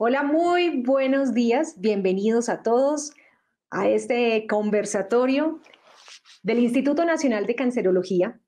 Hola, muy buenos días. Bienvenidos a todos a este conversatorio del Instituto Nacional de Cancerología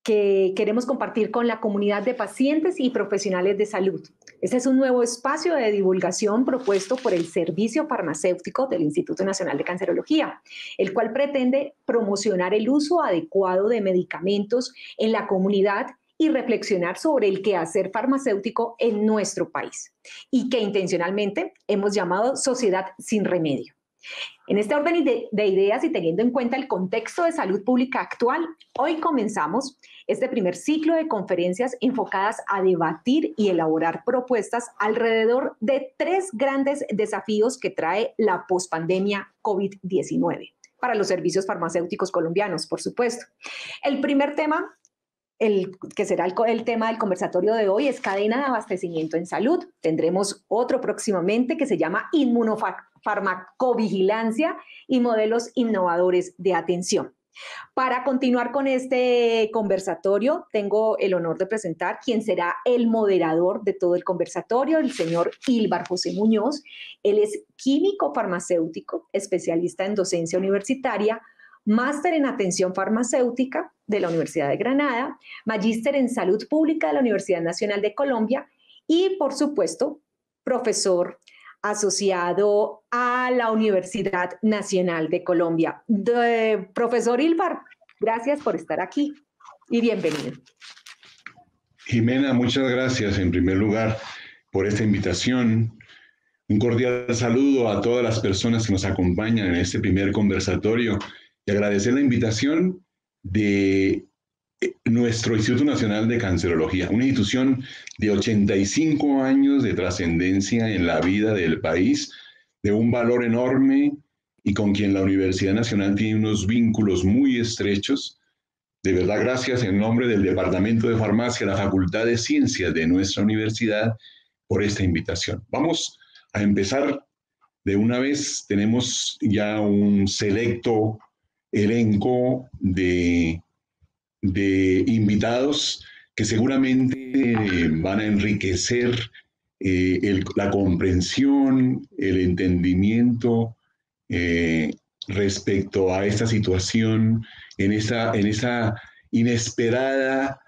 que queremos compartir con la comunidad de pacientes y profesionales de salud. Este es un nuevo espacio de divulgación propuesto por el Servicio Farmacéutico del Instituto Nacional de Cancerología, el cual pretende promocionar el uso adecuado de medicamentos en la comunidad y reflexionar sobre el quehacer farmacéutico en nuestro país, y que intencionalmente hemos llamado Sociedad sin Remedio. En este orden de ideas y teniendo en cuenta el contexto de salud pública actual, hoy comenzamos este primer ciclo de conferencias enfocadas a debatir y elaborar propuestas alrededor de tres grandes desafíos que trae la pospandemia COVID-19 para los servicios farmacéuticos colombianos, por supuesto. El primer tema, que será el tema del conversatorio de hoy, es cadena de abastecimiento en salud. Tendremos otro próximamente que se llama inmunofarmacovigilancia y modelos innovadores de atención. Para continuar con este conversatorio, tengo el honor de presentar quien será el moderador de todo el conversatorio, el señor Ilvar José Muñoz. Él es químico farmacéutico, especialista en docencia universitaria, máster en atención farmacéutica de la Universidad de Granada, magíster en salud pública de la Universidad Nacional de Colombia y, por supuesto, profesor asociado a la Universidad Nacional de Colombia. Profesor Ilvar, gracias por estar aquí y bienvenido. Jimena, muchas gracias en primer lugar por esta invitación. Un cordial saludo a todas las personas que nos acompañan en este primer conversatorio y agradecer la invitación de nuestro Instituto Nacional de Cancerología, una institución de 85 años de trascendencia en la vida del país, de un valor enorme y con quien la Universidad Nacional tiene unos vínculos muy estrechos. De verdad, gracias en nombre del Departamento de Farmacia, la Facultad de Ciencias de nuestra universidad, por esta invitación. Vamos a empezar de una vez. Tenemos ya un selecto elenco de invitados que seguramente van a enriquecer la comprensión, el entendimiento respecto a esta situación, en esa inesperada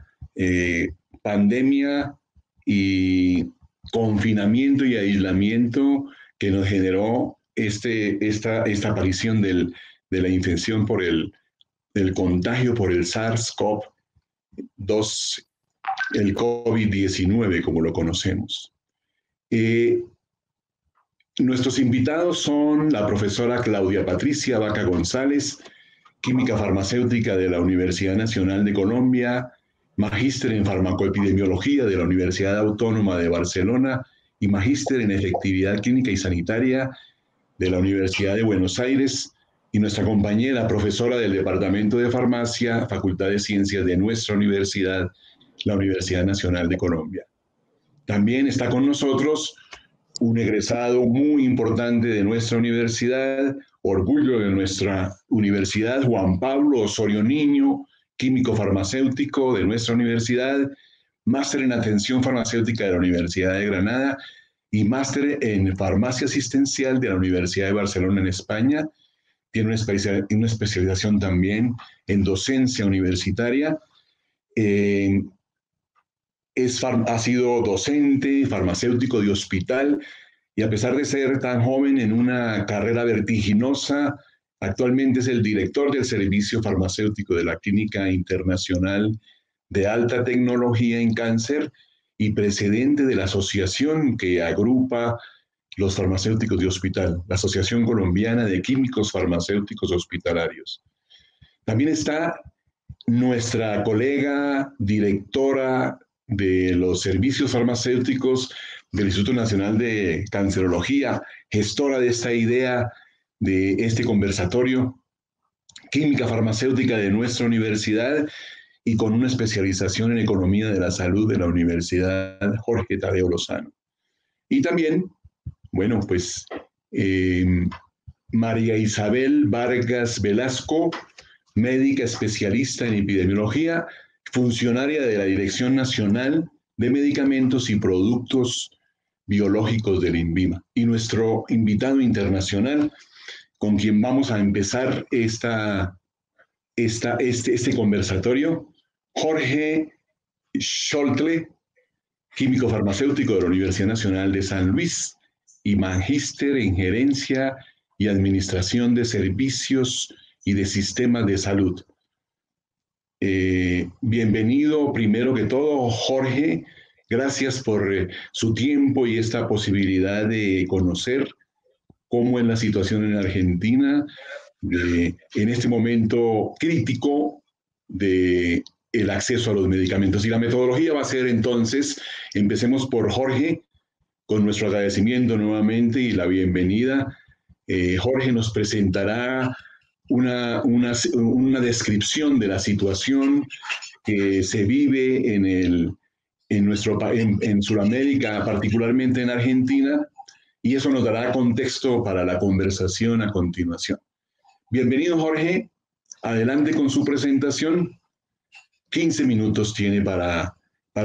pandemia y confinamiento y aislamiento que nos generó esta aparición de la infección por del contagio por el SARS-CoV-2, el COVID-19, como lo conocemos. Nuestros invitados son la profesora Claudia Patricia Vaca González, química farmacéutica de la Universidad Nacional de Colombia, magíster en farmacoepidemiología de la Universidad Autónoma de Barcelona y magíster en efectividad clínica y sanitaria de la Universidad de Buenos Aires, y nuestra compañera, profesora del Departamento de Farmacia, Facultad de Ciencias de nuestra universidad, la Universidad Nacional de Colombia. También está con nosotros un egresado muy importante de nuestra universidad, orgullo de nuestra universidad, Juan Pablo Osorio Niño, químico farmacéutico de nuestra universidad, máster en atención farmacéutica de la Universidad de Granada y máster en farmacia asistencial de la Universidad de Barcelona en España. Tiene una especialización también en docencia universitaria. Ha sido docente, farmacéutico de hospital, y a pesar de ser tan joven en una carrera vertiginosa, actualmente es el director del Servicio Farmacéutico de la Clínica Internacional de Alta Tecnología en Cáncer y presidente de la asociación que agrupa los farmacéuticos de hospital, la Asociación Colombiana de Químicos Farmacéuticos Hospitalarios. También está nuestra colega directora de los servicios farmacéuticos del Instituto Nacional de Cancerología, gestora de esta idea de este conversatorio, química farmacéutica de nuestra universidad y con una especialización en economía de la salud de la Universidad Jorge Tadeo Lozano. Y también, bueno, pues María Isabel Vargas Velasco, médica especialista en epidemiología, funcionaria de la Dirección Nacional de Medicamentos y Productos biológicos del INVIMA. Y nuestro invitado internacional, con quien vamos a empezar este conversatorio, Jorge Scholtle, químico farmacéutico de la Universidad Nacional de San Luis y magíster en gerencia y administración de servicios y de sistemas de salud. Bienvenido primero que todo, Jorge. Gracias por su tiempo y esta posibilidad de conocer cómo es la situación en Argentina en este momento crítico de el acceso a los medicamentos. Y la metodología va a ser entonces, empecemos por Jorge, con nuestro agradecimiento nuevamente y la bienvenida. Jorge nos presentará una descripción de la situación que se vive en Sudamérica, particularmente en Argentina, y eso nos dará contexto para la conversación a continuación. Bienvenido, Jorge. Adelante con su presentación. 15 minutos tiene para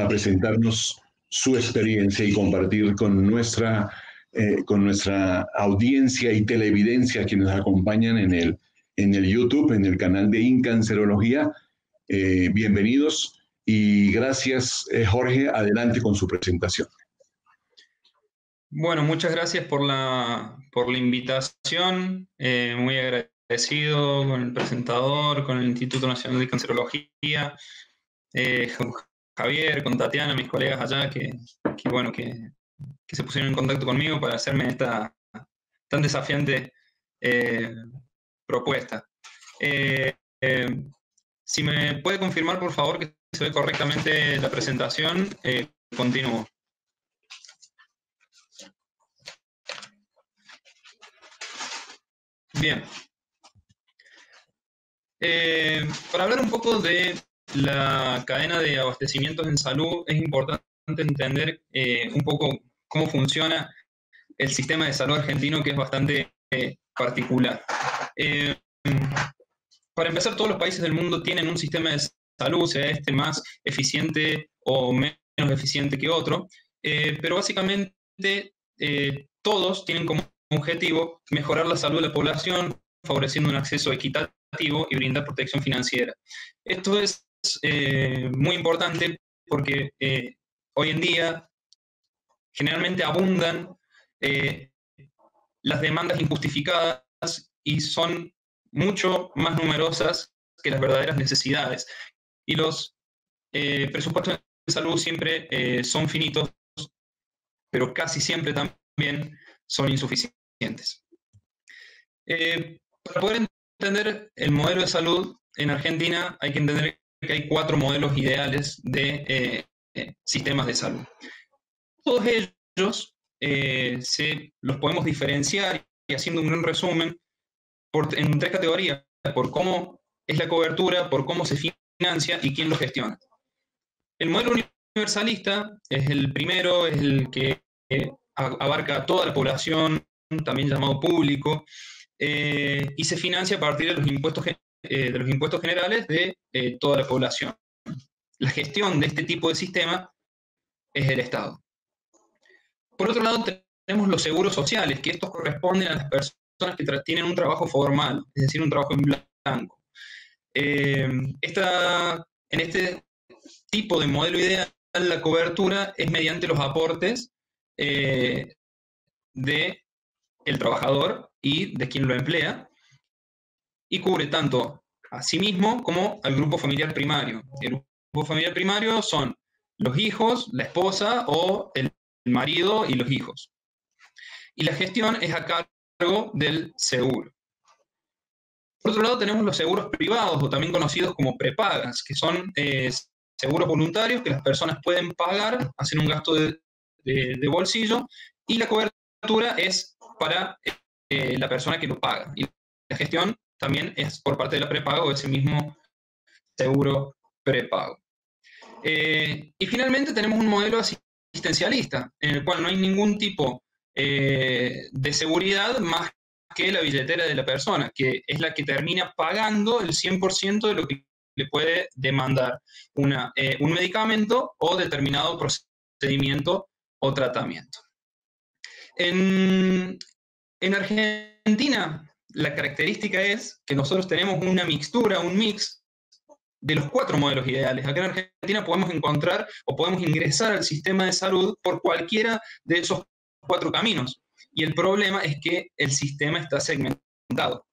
presentarnos su experiencia y compartir con nuestra audiencia y televidencia quienes nos acompañan en el YouTube, en el canal de Incancerología. Bienvenidos y gracias, Jorge. Adelante con su presentación. Bueno, muchas gracias por la invitación. Muy agradecido con el presentador, con el Instituto Nacional de Cancerología, con Javier, con Tatiana, mis colegas allá, que se pusieron en contacto conmigo para hacerme esta tan desafiante propuesta. Si me puede confirmar, por favor, que se ve correctamente la presentación, continúo. Bien. Para hablar un poco de la cadena de abastecimientos en salud, es importante entender un poco cómo funciona el sistema de salud argentino, que es bastante particular. Para empezar, todos los países del mundo tienen un sistema de salud, sea este más eficiente o menos eficiente que otro, pero básicamente todos tienen como objetivo mejorar la salud de la población, favoreciendo un acceso equitativo y brindar protección financiera. Esto es muy importante porque hoy en día generalmente abundan las demandas injustificadas y son mucho más numerosas que las verdaderas necesidades. Y los presupuestos de salud siempre son finitos, pero casi siempre también son insuficientes. Para poder entender el modelo de salud en Argentina hay que entender que hay 4 modelos ideales de sistemas de salud. Todos ellos los podemos diferenciar, y haciendo un gran resumen, en 3 categorías: por cómo es la cobertura, por cómo se financia y quién lo gestiona. El modelo universalista es el primero, es el que abarca a toda la población, también llamado público, y se financia a partir de los impuestos generales de toda la población. La gestión de este tipo de sistema es el Estado. Por otro lado, tenemos los seguros sociales, que estos corresponden a las personas que tienen un trabajo formal, es decir, un trabajo en blanco. En este tipo de modelo ideal, la cobertura es mediante los aportes del trabajador y de quien lo emplea, y cubre tanto a sí mismo como al grupo familiar primario. El grupo familiar primario son los hijos, la esposa o el marido y los hijos. Y la gestión es a cargo del seguro. Por otro lado, tenemos los seguros privados, o también conocidos como prepagas, que son seguros voluntarios que las personas pueden pagar, hacer un gasto de bolsillo, y la cobertura es para la persona que lo paga. Y la gestión también es por parte de la prepaga o ese mismo seguro prepago. Y finalmente tenemos un modelo asistencialista, en el cual no hay ningún tipo de seguridad más que la billetera de la persona, que es la que termina pagando el 100% de lo que le puede demandar un medicamento o determinado procedimiento o tratamiento. En Argentina, la característica es que nosotros tenemos una mixtura, un mix de los 4 modelos ideales. Acá en Argentina podemos encontrar o podemos ingresar al sistema de salud por cualquiera de esos 4 caminos. Y el problema es que el sistema está segmentado.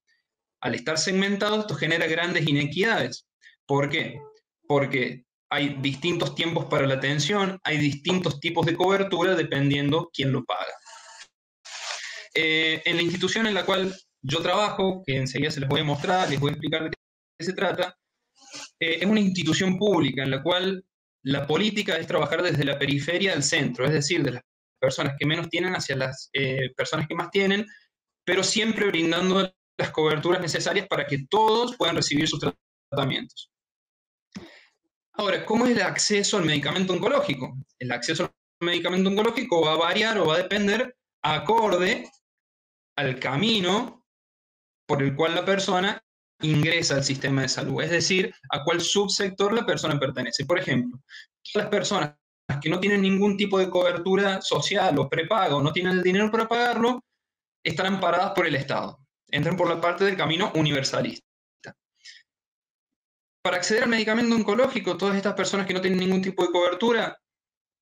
Al estar segmentado, esto genera grandes inequidades. ¿Por qué? Porque hay distintos tiempos para la atención, hay distintos tipos de cobertura dependiendo quién lo paga. En la institución en la cual yo trabajo, que enseguida se les voy a mostrar, les voy a explicar de qué se trata, es una institución pública en la cual la política es trabajar desde la periferia al centro, es decir, de las personas que menos tienen hacia las personas que más tienen, pero siempre brindando las coberturas necesarias para que todos puedan recibir sus tratamientos. Ahora, ¿cómo es el acceso al medicamento oncológico? El acceso al medicamento oncológico va a variar o va a depender acorde al camino por el cual la persona ingresa al sistema de salud, es decir, a cuál subsector la persona pertenece. Por ejemplo, todas las personas que no tienen ningún tipo de cobertura social o prepago, no tienen el dinero para pagarlo, están amparadas por el Estado. Entran por la parte del camino universalista. Para acceder al medicamento oncológico, todas estas personas que no tienen ningún tipo de cobertura,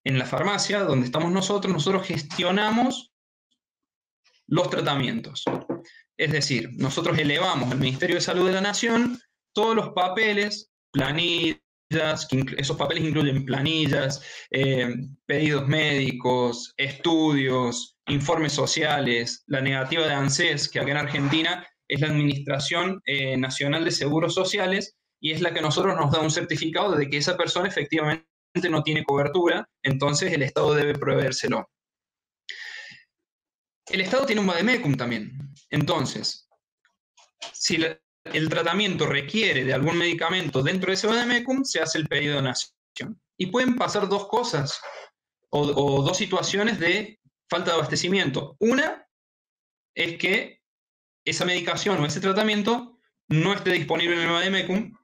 en la farmacia, donde estamos nosotros gestionamos los tratamientos. Es decir, nosotros elevamos al Ministerio de Salud de la Nación todos los papeles, planillas, esos papeles incluyen planillas, pedidos médicos, estudios, informes sociales, la negativa de ANSES, que acá en Argentina es la Administración Nacional de Seguros Sociales, y es la que a nosotros nos da un certificado de que esa persona efectivamente no tiene cobertura, entonces el Estado debe proveérselo. El Estado tiene un vademecum también. Entonces, si el tratamiento requiere de algún medicamento dentro de ese vademecum, se hace el pedido de donación. Y pueden pasar 2 cosas o 2 situaciones de falta de abastecimiento. Una es que esa medicación o ese tratamiento no esté disponible en el vademecum,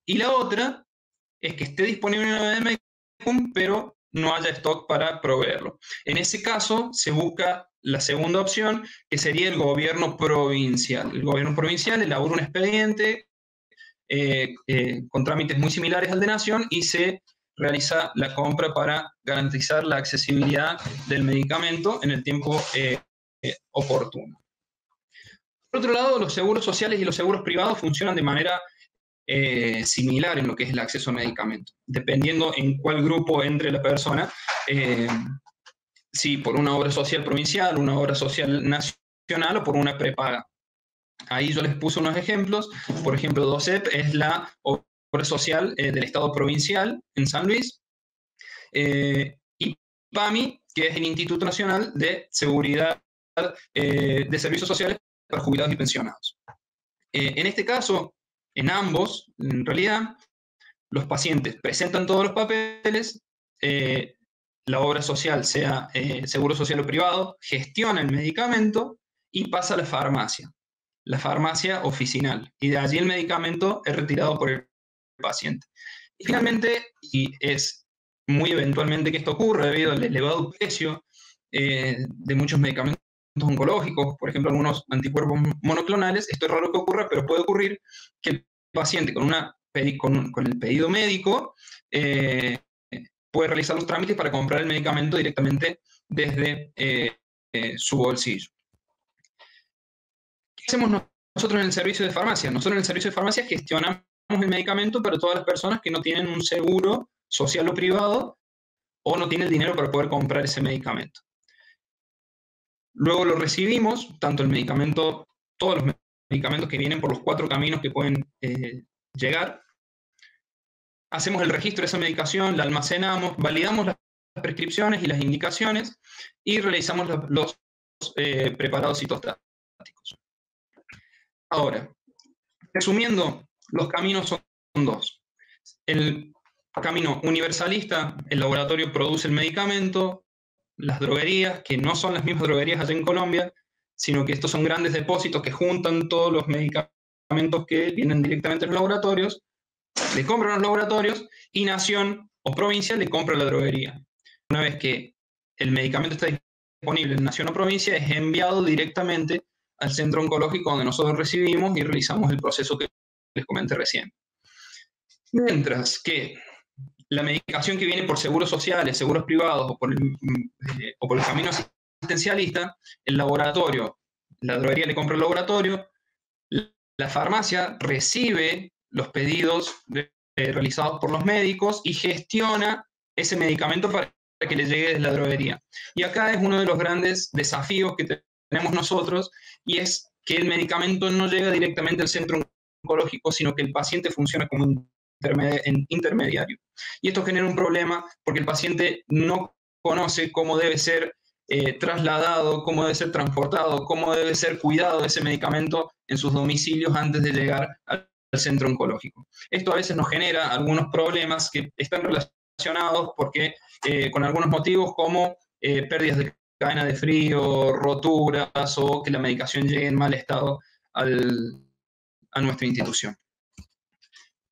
y la otra es que esté disponible en el vademecum, pero no haya stock para proveerlo. En ese caso, se busca la segunda opción, que sería el gobierno provincial. El gobierno provincial elabora un expediente con trámites muy similares al de Nación y se realiza la compra para garantizar la accesibilidad del medicamento en el tiempo oportuno. Por otro lado, los seguros sociales y los seguros privados funcionan de manera similar en lo que es el acceso a medicamentos, dependiendo en cuál grupo entre la persona, si por una obra social provincial, una obra social nacional o por una prepaga. Ahí yo les puse unos ejemplos. Por ejemplo, DOCEP es la obra social del Estado provincial en San Luis, y PAMI, que es el Instituto Nacional de Seguridad de Servicios Sociales para Jubilados y Pensionados. En este caso, en ambos, en realidad, los pacientes presentan todos los papeles, la obra social, sea seguro social o privado, gestiona el medicamento y pasa a la farmacia oficinal, y de allí el medicamento es retirado por el paciente. Y finalmente, y es muy eventualmente que esto ocurre debido al elevado precio de muchos medicamentos oncológicos, por ejemplo, algunos anticuerpos monoclonales, esto es raro que ocurra, pero puede ocurrir que el paciente con el pedido médico puede realizar los trámites para comprar el medicamento directamente desde su bolsillo. ¿Qué hacemos nosotros en el servicio de farmacia? Nosotros en el servicio de farmacia gestionamos el medicamento para todas las personas que no tienen un seguro social o privado o no tienen el dinero para poder comprar ese medicamento. Luego lo recibimos, tanto el medicamento, todos los medicamentos que vienen por los 4 caminos que pueden llegar. Hacemos el registro de esa medicación, la almacenamos, validamos las prescripciones y las indicaciones y realizamos los preparados citostáticos. Ahora, resumiendo, los caminos son 2. El camino universalista, el laboratorio produce el medicamento, las droguerías, que no son las mismas droguerías allá en Colombia, sino que estos son grandes depósitos que juntan todos los medicamentos que vienen directamente a los laboratorios, le compran a los laboratorios, y Nación o provincia le compra a la droguería. Una vez que el medicamento está disponible en nación o provincia es enviado directamente al centro oncológico donde nosotros recibimos y realizamos el proceso que les comenté recién. Mientras que la medicación que viene por seguros sociales, seguros privados o por el camino asistencialista, el laboratorio, la droguería le compra el laboratorio, la farmacia recibe los pedidos realizados por los médicos y gestiona ese medicamento para que le llegue desde la droguería. Y acá es uno de los grandes desafíos que tenemos nosotros, y es que el medicamento no llega directamente al centro oncológico, sino que el paciente funciona como un intermediario. Y esto genera un problema porque el paciente no conoce cómo debe ser trasladado, cómo debe ser transportado, cómo debe ser cuidado ese medicamento en sus domicilios antes de llegar al centro oncológico. Esto a veces nos genera algunos problemas que están relacionados con algunos motivos como pérdidas de cadena de frío, roturas o que la medicación llegue en mal estado a nuestra institución.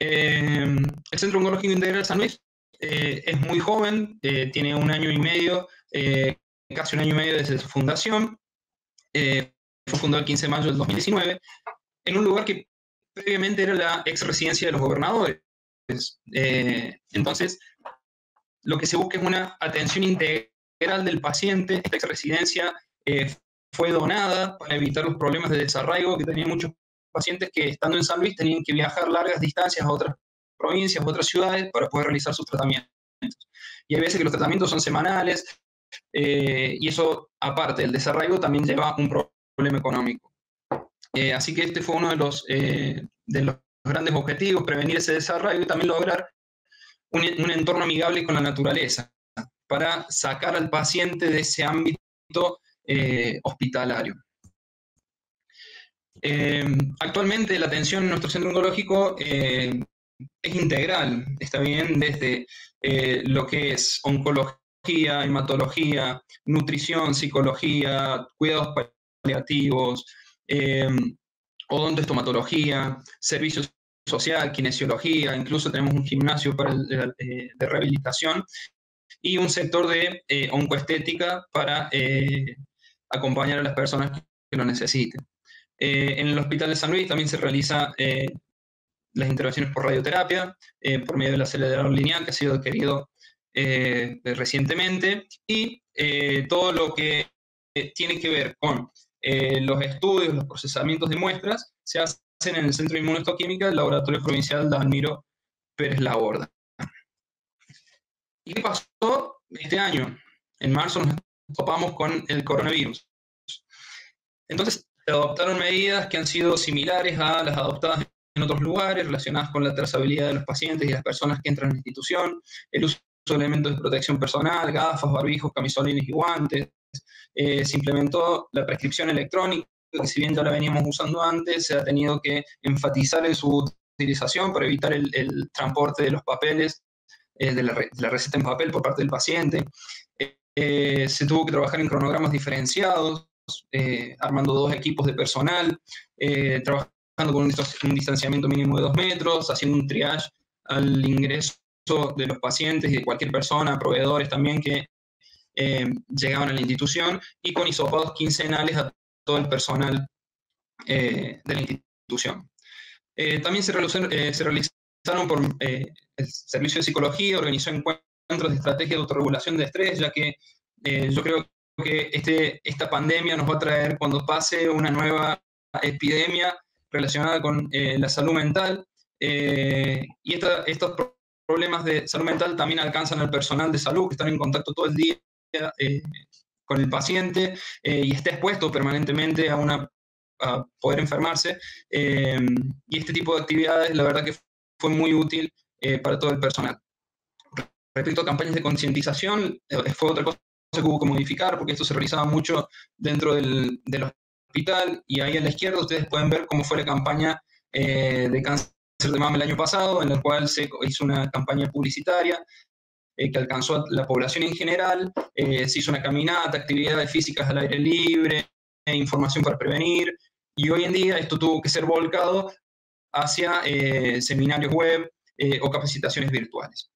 El Centro Oncológico Integral San Luis es muy joven, tiene 1 año y medio, casi 1 año y medio desde su fundación. Fue fundado el 15 de mayo del 2019, en un lugar que previamente era la ex residencia de los gobernadores. Entonces, lo que se busca es una atención integral del paciente. Esta ex residencia fue donada para evitar los problemas de desarraigo que tenían muchos pacientes que, estando en San Luis, tenían que viajar largas distancias a otras provincias, a otras ciudades para poder realizar sus tratamientos. Y hay veces que los tratamientos son semanales, y eso, aparte del desarraigo, también lleva un problema económico. Así que este fue uno de los grandes objetivos, prevenir ese desarraigo y también lograr un entorno amigable con la naturaleza, para sacar al paciente de ese ámbito hospitalario. Actualmente la atención en nuestro centro oncológico es integral, está bien, desde lo que es oncología, hematología, nutrición, psicología, cuidados paliativos, odontoestomatología, servicios social, kinesiología, incluso tenemos un gimnasio de rehabilitación y un sector de oncoestética para acompañar a las personas que lo necesiten. En el Hospital de San Luis también se realizan las intervenciones por radioterapia, por medio del acelerador lineal que ha sido adquirido recientemente, y todo lo que tiene que ver con los estudios, los procesamientos de muestras, se hacen en el Centro de Inmunohistoquímica del Laboratorio Provincial Dalmiro Pérez Laborda. ¿Y qué pasó este año? En marzo nos topamos con el coronavirus. Entonces, se adoptaron medidas que han sido similares a las adoptadas en otros lugares, relacionadas con la trazabilidad de los pacientes y las personas que entran en la institución, el uso de elementos de protección personal, gafas, barbijos, camisolines y guantes. Se implementó la prescripción electrónica, que si bien ya la veníamos usando antes, se ha tenido que enfatizar en su utilización para evitar el transporte de los papeles, de la receta en papel por parte del paciente. Se tuvo que trabajar en cronogramas diferenciados, armando 2 equipos de personal, trabajando con un distanciamiento mínimo de 2 metros, haciendo un triage al ingreso de los pacientes y de cualquier persona, proveedores también que llegaban a la institución, y con hisopados quincenales a todo el personal de la institución. También se realizaron por el Servicio de Psicología, organizó encuentros de estrategia de autorregulación de estrés, ya que yo creo que esta pandemia nos va a traer, cuando pase, una nueva epidemia relacionada con la salud mental, y estos problemas de salud mental también alcanzan al personal de salud, que están en contacto todo el día con el paciente y está expuesto permanentemente a poder enfermarse, y este tipo de actividades, la verdad que fue muy útil para todo el personal. Respecto a campañas de concientización, fue otra cosa que hubo que modificar, porque esto se realizaba mucho dentro del hospital, y ahí a la izquierda ustedes pueden ver cómo fue la campaña de cáncer de mama el año pasado, en la cual se hizo una campaña publicitaria que alcanzó a la población en general. Se hizo una caminata, actividades físicas al aire libre, información para prevenir, y hoy en día esto tuvo que ser volcado hacia seminarios web o capacitaciones virtuales.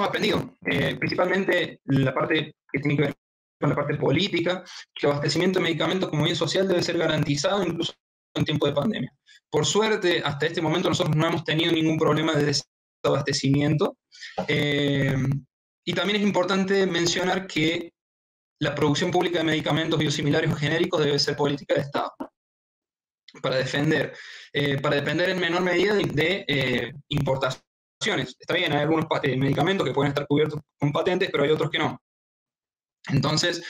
aprendido, principalmente la parte que tiene que ver con la parte política, que el abastecimiento de medicamentos como bien social debe ser garantizado incluso en tiempo de pandemia. Por suerte, hasta este momento nosotros no hemos tenido ningún problema de desabastecimiento. Y también es importante mencionar que la producción pública de medicamentos biosimilares o genéricos debe ser política de Estado, para depender en menor medida de importaciones. Está bien, hay algunos medicamentos que pueden estar cubiertos con patentes, pero hay otros que no. Entonces,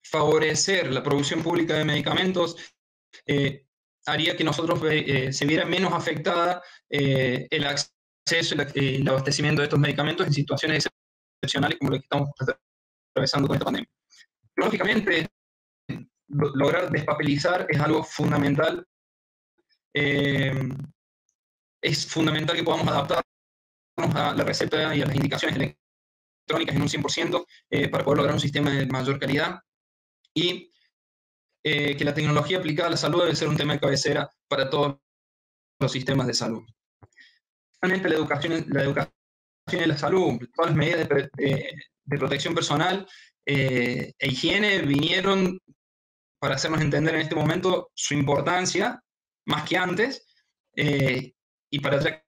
favorecer la producción pública de medicamentos haría que nosotros se viera menos afectada el acceso y el abastecimiento de estos medicamentos en situaciones excepcionales como las que estamos atravesando con esta pandemia. Lógicamente, lograr despapelizar es algo fundamental. Es fundamental que podamos adaptarnos a la receta y a las indicaciones electrónicas en un 100% para poder lograr un sistema de mayor calidad, y que la tecnología aplicada a la salud debe ser un tema de cabecera para todos los sistemas de salud. Realmente la educación y la salud, todas las medidas de protección personal e higiene vinieron para hacernos entender en este momento su importancia, más que antes, y para ya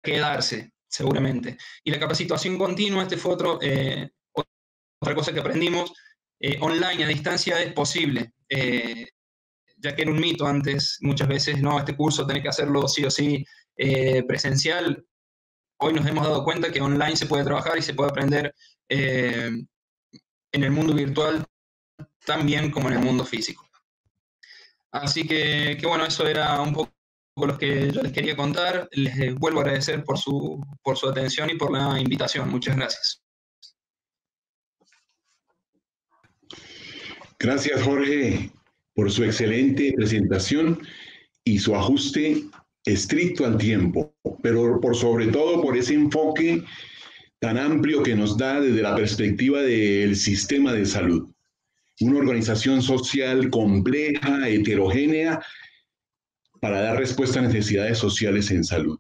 quedarse, seguramente. Y la capacitación continua, este fue otra cosa que aprendimos, online, a distancia, es posible, ya que era un mito antes, muchas veces, no, este curso tenés que hacerlo sí o sí presencial. Hoy nos hemos dado cuenta que online se puede trabajar y se puede aprender en el mundo virtual tan bien como en el mundo físico. Así que bueno, eso era un poco lo que yo les quería contar. Les vuelvo a agradecer por su atención y por la invitación. Muchas gracias. Gracias, Jorge, por su excelente presentación y su ajuste estricto al tiempo, pero por sobre todo por ese enfoque tan amplio que nos da desde la perspectiva del sistema de salud. Una organización social compleja, heterogénea, para dar respuesta a necesidades sociales en salud.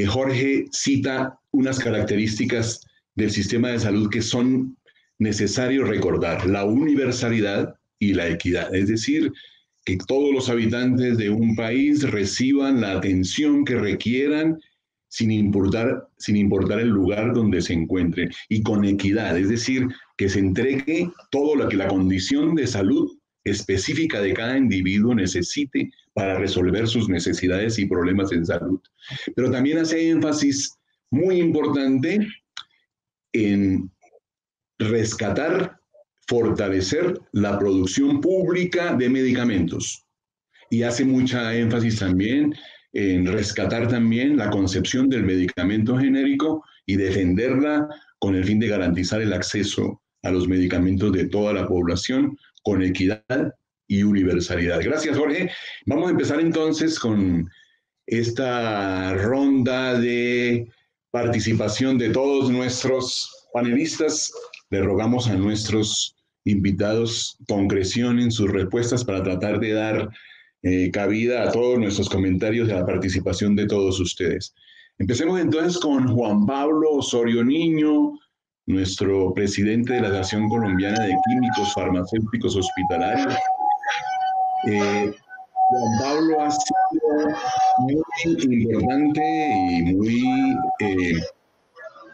Jorge cita unas características del sistema de salud que son necesarios recordar: la universalidad y la equidad, es decir, que todos los habitantes de un país reciban la atención que requieran sin importar el lugar donde se encuentren, y con equidad, es decir, que se entregue todo lo que la condición de salud específica de cada individuo necesite para resolver sus necesidades y problemas en salud. Pero también hace énfasis muy importante en rescatar, fortalecer la producción pública de medicamentos, y hace mucha énfasis también en rescatar también la concepción del medicamento genérico y defenderla con el fin de garantizar el acceso a los medicamentos de toda la población con equidad y universalidad. Gracias, Jorge. Vamos a empezar entonces con esta ronda de participación de todos nuestros panelistas. Le rogamos a nuestros invitados concrecionen sus respuestas para tratar de dar cabida a todos nuestros comentarios y a la participación de todos ustedes. Empecemos entonces con Juan Pablo Osorio Niño, nuestro presidente de la Asociación Colombiana de Químicos Farmacéuticos Hospitalarios. Juan Pablo ha sido muy importante y muy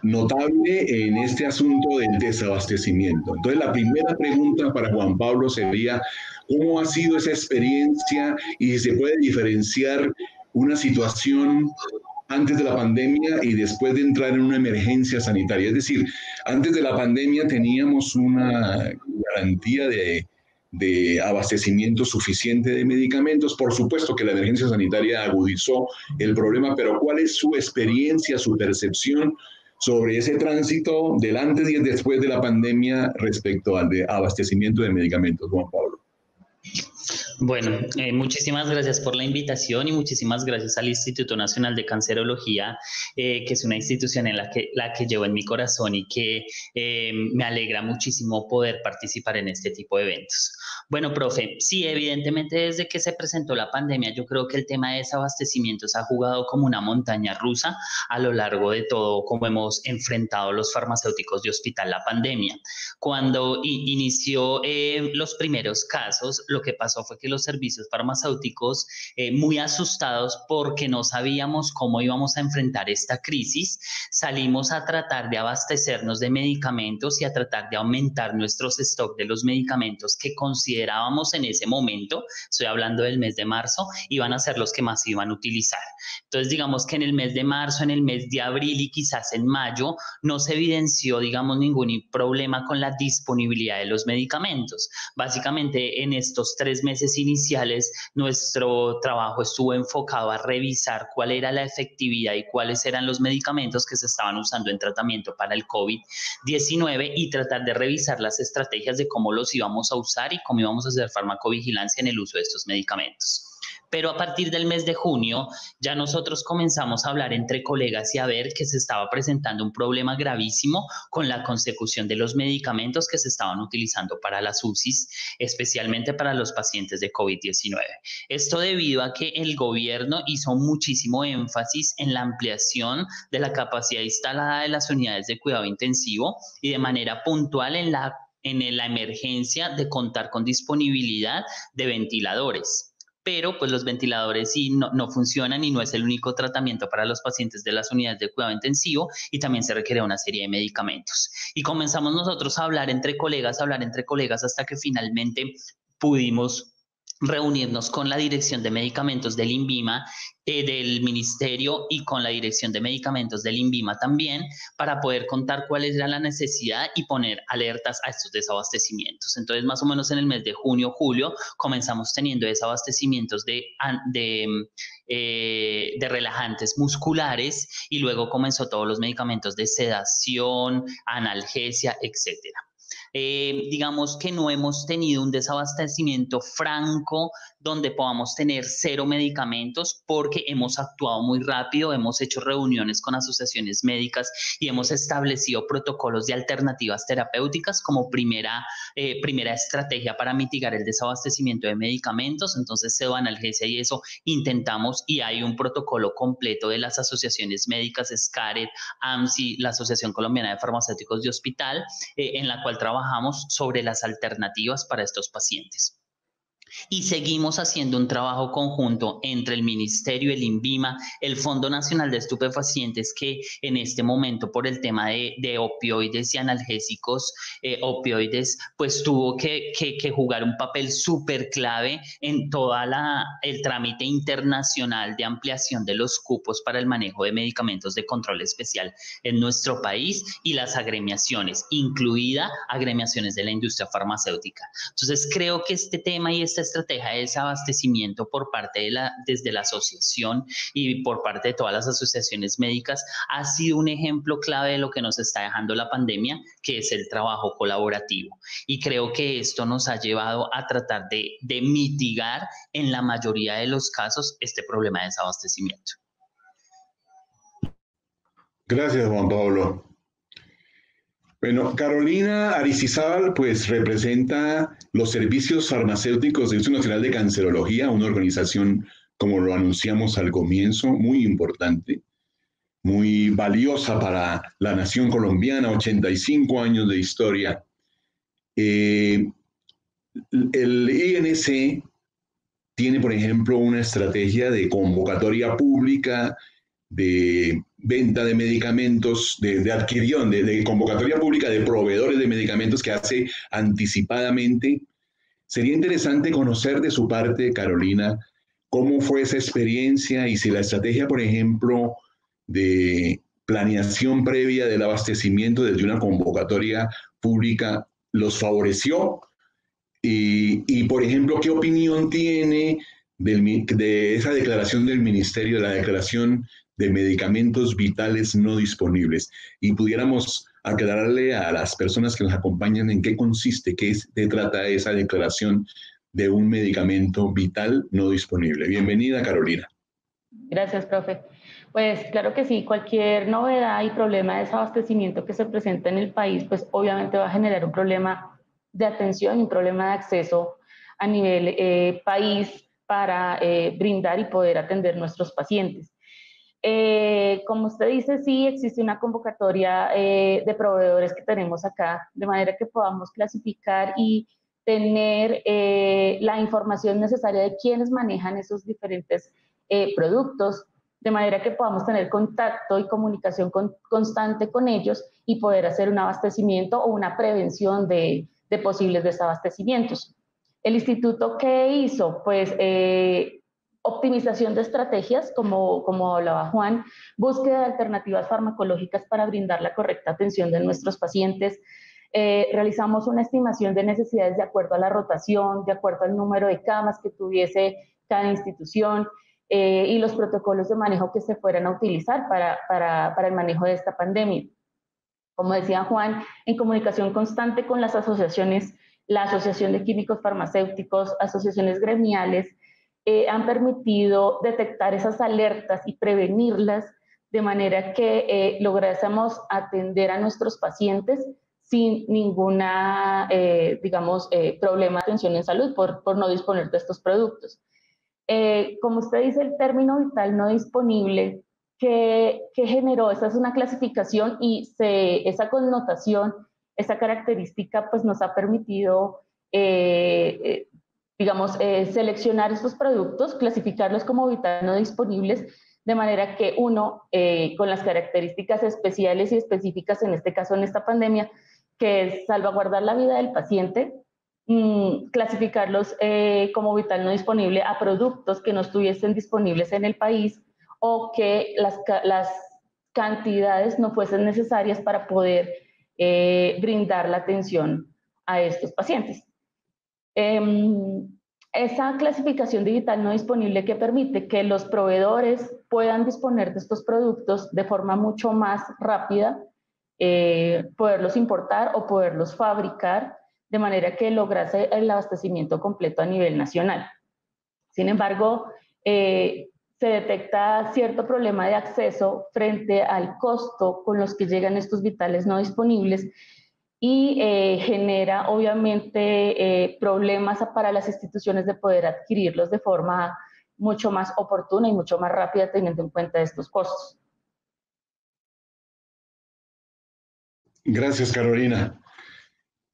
notable en este asunto del desabastecimiento. Entonces, la primera pregunta para Juan Pablo sería: ¿cómo ha sido esa experiencia y si se puede diferenciar una situación antes de la pandemia y después de entrar en una emergencia sanitaria? Es decir, antes de la pandemia teníamos una garantía de abastecimiento suficiente de medicamentos. Por supuesto que la emergencia sanitaria agudizó el problema, pero ¿cuál es su experiencia, su percepción sobre ese tránsito del antes y el después de la pandemia respecto al de abastecimiento de medicamentos, Juan Pablo? Bueno, muchísimas gracias por la invitación y muchísimas gracias al Instituto Nacional de Cancerología, que es una institución en la que llevo en mi corazón y que me alegra muchísimo poder participar en este tipo de eventos. Bueno, profe, sí, evidentemente desde que se presentó la pandemia, yo creo que el tema de desabastecimientos ha jugado como una montaña rusa a lo largo de todo, como hemos enfrentado los farmacéuticos de hospital la pandemia. Cuando inició los primeros casos, lo que pasó fue que los servicios farmacéuticos, muy asustados porque no sabíamos cómo íbamos a enfrentar esta crisis, salimos a tratar de abastecernos de medicamentos y a tratar de aumentar nuestros stocks de los medicamentos que considerábamos en ese momento, estoy hablando del mes de marzo, iban a ser los que más iban a utilizar. Entonces, digamos que en el mes de marzo, en el mes de abril y quizás en mayo, no se evidenció, digamos, ningún problema con la disponibilidad de los medicamentos. Básicamente, en estos 3 meses iniciales, nuestro trabajo estuvo enfocado a revisar cuál era la efectividad y cuáles eran los medicamentos que se estaban usando en tratamiento para el COVID-19 y tratar de revisar las estrategias de cómo los íbamos a usar y cómo íbamos a hacer farmacovigilancia en el uso de estos medicamentos. Pero a partir del mes de junio ya nosotros comenzamos a hablar entre colegas y a ver que se estaba presentando un problema gravísimo con la consecución de los medicamentos que se estaban utilizando para las UCIs, especialmente para los pacientes de COVID-19. Esto debido a que el gobierno hizo muchísimo énfasis en la ampliación de la capacidad instalada de las unidades de cuidado intensivo y de manera puntual en la emergencia de contar con disponibilidad de ventiladores. Pero pues los ventiladores sí no funcionan y no es el único tratamiento para los pacientes de las unidades de cuidado intensivo y también se requiere una serie de medicamentos. Y comenzamos nosotros a hablar entre colegas hasta que finalmente pudimos reunirnos con la Dirección de Medicamentos del INVIMA, del Ministerio y con la Dirección de Medicamentos del INVIMA también, para poder contar cuál era la necesidad y poner alertas a estos desabastecimientos. Entonces, más o menos en el mes de junio, julio, comenzamos teniendo desabastecimientos de relajantes musculares y luego comenzó todos los medicamentos de sedación, analgesia, etcétera. Digamos que no hemos tenido un desabastecimiento franco donde podamos tener 0 medicamentos porque hemos actuado muy rápido, hemos hecho reuniones con asociaciones médicas y hemos establecido protocolos de alternativas terapéuticas como primera estrategia para mitigar el desabastecimiento de medicamentos. Entonces, pseudoanalgesia y eso intentamos y hay un protocolo completo de las asociaciones médicas, SCARET, AMSI, la Asociación Colombiana de Farmacéuticos de Hospital, en la cual trabajamos sobre las alternativas para estos pacientes. Y seguimos haciendo un trabajo conjunto entre el Ministerio, el INVIMA, el Fondo Nacional de Estupefacientes, que en este momento por el tema de opioides y analgésicos opioides, pues tuvo que jugar un papel súper clave en todo el trámite internacional de ampliación de los cupos para el manejo de medicamentos de control especial en nuestro país y las agremiaciones, incluida agremiaciones de la industria farmacéutica. Entonces, creo que este tema y esta estrategia de desabastecimiento por parte desde la asociación y por parte de todas las asociaciones médicas ha sido un ejemplo clave de lo que nos está dejando la pandemia, que es el trabajo colaborativo. Y creo que esto nos ha llevado a tratar de mitigar en la mayoría de los casos este problema de desabastecimiento. Gracias, Juan Pablo. Bueno, Carolina Aristizábal pues representa los servicios farmacéuticos del Instituto Nacional de Cancerología, una organización, como lo anunciamos al comienzo, muy importante, muy valiosa para la nación colombiana, 85 años de historia. El INC tiene, por ejemplo, una estrategia de convocatoria pública, de venta de medicamentos, de adquisición, de convocatoria pública de proveedores de medicamentos que hace anticipadamente. Sería interesante conocer de su parte, Carolina, cómo fue esa experiencia y si la estrategia, por ejemplo, de planeación previa del abastecimiento desde una convocatoria pública los favoreció y por ejemplo, ¿qué opinión tiene de esa declaración del Ministerio, de la declaración de medicamentos vitales no disponibles? Y pudiéramos aclararle a las personas que nos acompañan en qué consiste, qué se trata esa declaración de un medicamento vital no disponible. Bienvenida, Carolina. Gracias, profe. Pues claro que sí, cualquier novedad y problema de desabastecimiento que se presenta en el país, pues obviamente va a generar un problema de atención y un problema de acceso a nivel país para brindar y poder atender nuestros pacientes. Como usted dice, sí existe una convocatoria de proveedores que tenemos acá, de manera que podamos clasificar y tener la información necesaria de quiénes manejan esos diferentes productos, de manera que podamos tener contacto y comunicación constante con ellos y poder hacer un abastecimiento o una prevención de posibles desabastecimientos. ¿El instituto qué hizo? Pues optimización de estrategias, como hablaba Juan, búsqueda de alternativas farmacológicas para brindar la correcta atención de nuestros pacientes. Realizamos una estimación de necesidades de acuerdo a la rotación, de acuerdo al número de camas que tuviese cada institución y los protocolos de manejo que se fueran a utilizar para el manejo de esta pandemia. Como decía Juan, en comunicación constante con las asociaciones, la Asociación de Químicos Farmacéuticos, asociaciones gremiales, han permitido detectar esas alertas y prevenirlas de manera que lográsemos atender a nuestros pacientes sin ninguna, problema de atención en salud por no disponer de estos productos. Como usted dice, el término vital no disponible que generó, esa es una clasificación y esa connotación, esa característica, pues nos ha permitido seleccionar estos productos, clasificarlos como vital no disponibles, de manera que uno, con las características especiales y específicas, en este caso en esta pandemia, que es salvaguardar la vida del paciente, clasificarlos como vital no disponible a productos que no estuviesen disponibles en el país o que las cantidades no fuesen necesarias para poder brindar la atención a estos pacientes. Esa clasificación digital no disponible que permite que los proveedores puedan disponer de estos productos de forma mucho más rápida, poderlos importar o poderlos fabricar de manera que lograse el abastecimiento completo a nivel nacional. Sin embargo, se detecta cierto problema de acceso frente al costo con los que llegan estos vitales no disponibles y genera obviamente problemas para las instituciones de poder adquirirlos de forma mucho más oportuna y mucho más rápida teniendo en cuenta estos costos. Gracias, Carolina.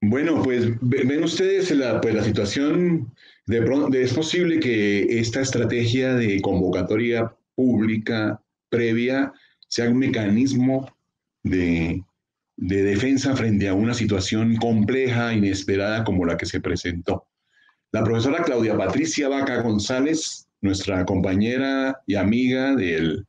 Bueno, pues ven ustedes la situación, es posible que esta estrategia de convocatoria pública previa sea un mecanismo de defensa frente a una situación compleja, inesperada como la que se presentó. La profesora Claudia Patricia Vaca González, nuestra compañera y amiga del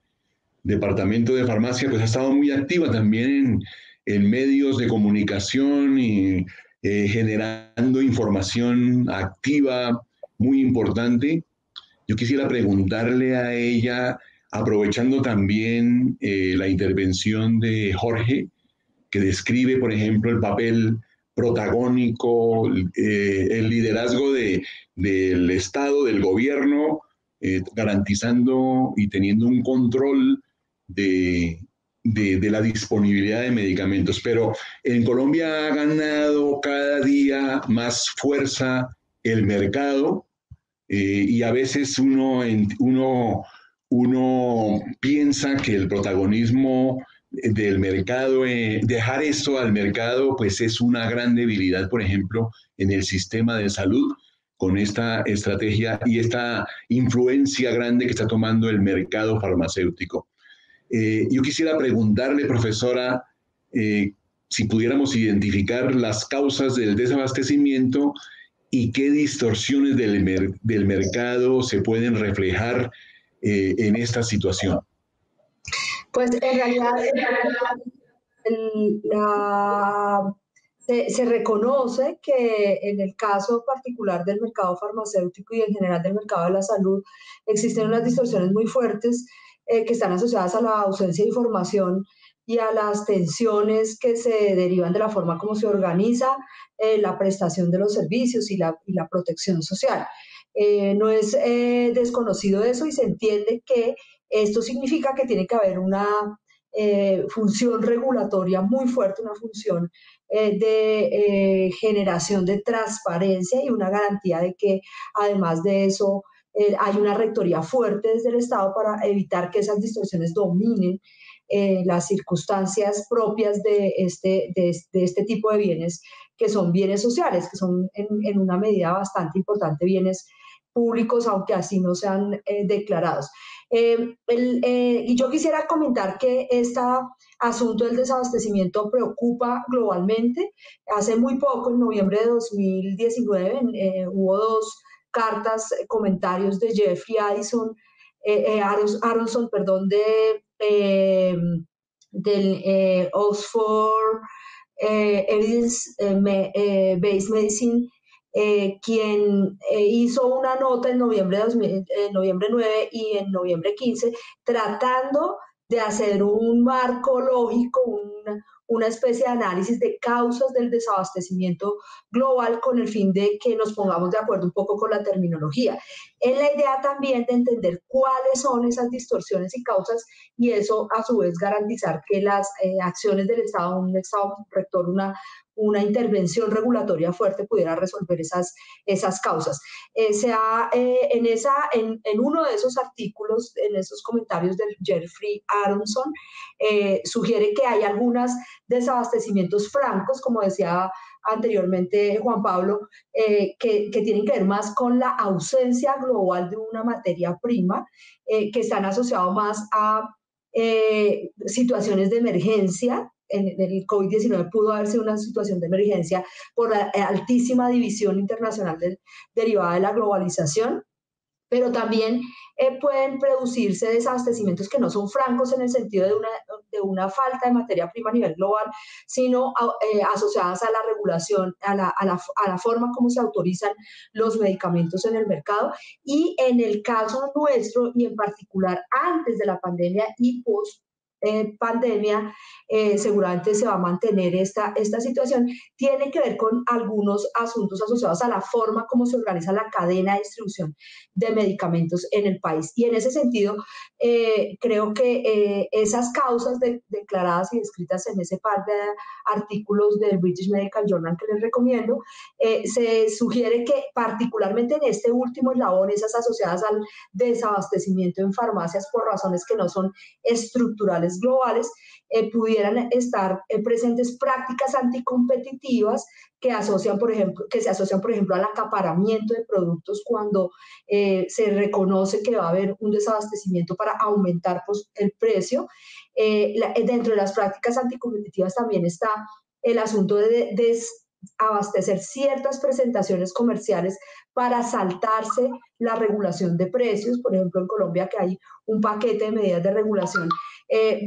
Departamento de Farmacia, pues ha estado muy activa también en medios de comunicación y generando información activa muy importante. Yo quisiera preguntarle a ella, aprovechando también la intervención de Jorge, que describe, por ejemplo, el papel protagónico, el liderazgo del Estado, del gobierno, garantizando y teniendo un control de la disponibilidad de medicamentos. Pero en Colombia ha ganado cada día más fuerza el mercado y a veces uno piensa que el protagonismo del mercado, dejar esto al mercado, pues es una gran debilidad, por ejemplo, en el sistema de salud, con esta estrategia y esta influencia grande que está tomando el mercado farmacéutico. Yo quisiera preguntarle, profesora, si pudiéramos identificar las causas del desabastecimiento y qué distorsiones del mercado se pueden reflejar en esta situación. Pues en realidad se reconoce que en el caso particular del mercado farmacéutico y en general del mercado de la salud existen unas distorsiones muy fuertes que están asociadas a la ausencia de información y a las tensiones que se derivan de la forma como se organiza la prestación de los servicios y la protección social. No es desconocido eso y se entiende que esto significa que tiene que haber una función regulatoria muy fuerte, una función de generación de transparencia y una garantía de que además de eso hay una rectoría fuerte desde el Estado para evitar que esas distorsiones dominen las circunstancias propias de este tipo de bienes, que son bienes sociales, que son en una medida bastante importante bienes públicos, aunque así no sean declarados. Y yo quisiera comentar que este asunto del desabastecimiento preocupa globalmente. Hace muy poco, en noviembre de 2019, hubo dos cartas, comentarios de Jeffrey Aronson, perdón, del Oxford Evidence-Based Medicine, quien hizo una nota en noviembre 9 y en noviembre 15, tratando de hacer un marco lógico, una especie de análisis de causas del desabastecimiento global con el fin de que nos pongamos de acuerdo un poco con la terminología. Es la idea también de entender cuáles son esas distorsiones y causas y eso a su vez garantizar que las acciones del Estado, un Estado rector, una intervención regulatoria fuerte pudiera resolver esas causas. En uno de esos artículos, en esos comentarios de Jeffrey Aronson, sugiere que hay algunos desabastecimientos francos, como decía anteriormente Juan Pablo, que tienen que ver más con la ausencia global de una materia prima, que están asociados más a situaciones de emergencia. En el COVID-19 pudo haber sido una situación de emergencia por la altísima división internacional derivada de la globalización, pero también pueden producirse desabastecimientos que no son francos en el sentido de una falta de materia prima a nivel global, sino asociadas a la regulación, a la forma como se autorizan los medicamentos en el mercado. Y en el caso nuestro, y en particular antes de la pandemia y post pandemia, seguramente se va a mantener esta situación, tiene que ver con algunos asuntos asociados a la forma como se organiza la cadena de distribución de medicamentos en el país. Y en ese sentido, creo que esas causas declaradas y descritas en ese par de artículos del British Medical Journal que les recomiendo, se sugiere que particularmente en este último eslabón, esas asociadas al desabastecimiento en farmacias por razones que no son estructurales globales, pudieran estar presentes prácticas anticompetitivas que se asocian, por ejemplo, al acaparamiento de productos cuando se reconoce que va a haber un desabastecimiento para aumentar pues, el precio. Dentro de las prácticas anticompetitivas también está el asunto de abastecer ciertas presentaciones comerciales para saltarse la regulación de precios. Por ejemplo, en Colombia que hay un paquete de medidas de regulación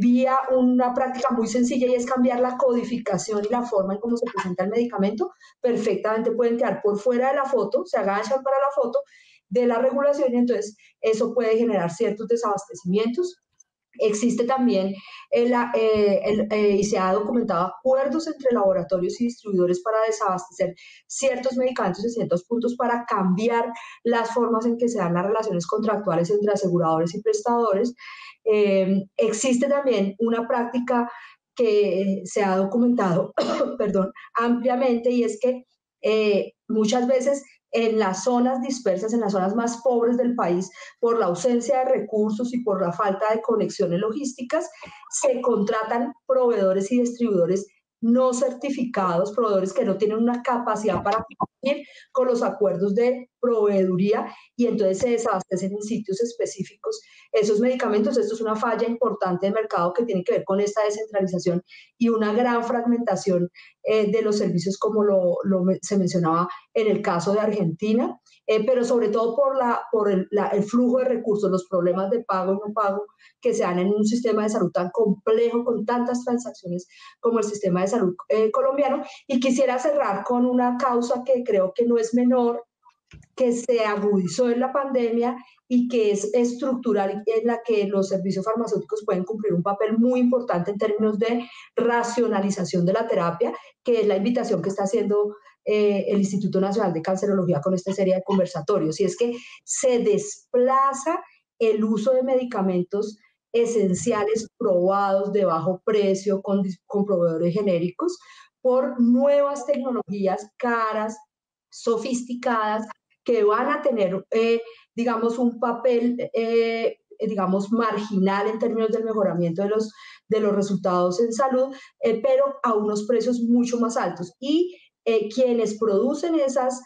vía una práctica muy sencilla y es cambiar la codificación y la forma en cómo se presenta el medicamento. Perfectamente pueden quedar por fuera de la foto, se aganchan para la foto de la regulación y entonces eso puede generar ciertos desabastecimientos. Existe también y se ha documentado acuerdos entre laboratorios y distribuidores para desabastecer ciertos medicamentos en ciertos puntos para cambiar las formas en que se dan las relaciones contractuales entre aseguradores y prestadores. Existe también una práctica que se ha documentado ampliamente y es que muchas veces en las zonas dispersas, en las zonas más pobres del país, por la ausencia de recursos y por la falta de conexiones logísticas, se contratan proveedores y distribuidores no certificados, proveedores que no tienen una capacidad para cumplir con los acuerdos de proveeduría y entonces se desabastecen en sitios específicos esos medicamentos. Esto es una falla importante del mercado que tiene que ver con esta descentralización y una gran fragmentación de los servicios como se mencionaba en el caso de Argentina, pero sobre todo por el flujo de recursos, los problemas de pago y no pago que se dan en un sistema de salud tan complejo, con tantas transacciones como el sistema de salud colombiano. Y quisiera cerrar con una causa que creo que no es menor que se agudizó en la pandemia y que es estructural, en la que los servicios farmacéuticos pueden cumplir un papel muy importante en términos de racionalización de la terapia, que es la invitación que está haciendo el Instituto Nacional de Cancerología con esta serie de conversatorios. Y es que se desplaza el uso de medicamentos esenciales probados de bajo precio con proveedores genéricos por nuevas tecnologías caras, sofisticadas, que van a tener, digamos, un papel, digamos, marginal en términos del mejoramiento de los resultados en salud, pero a unos precios mucho más altos. Y quienes producen esas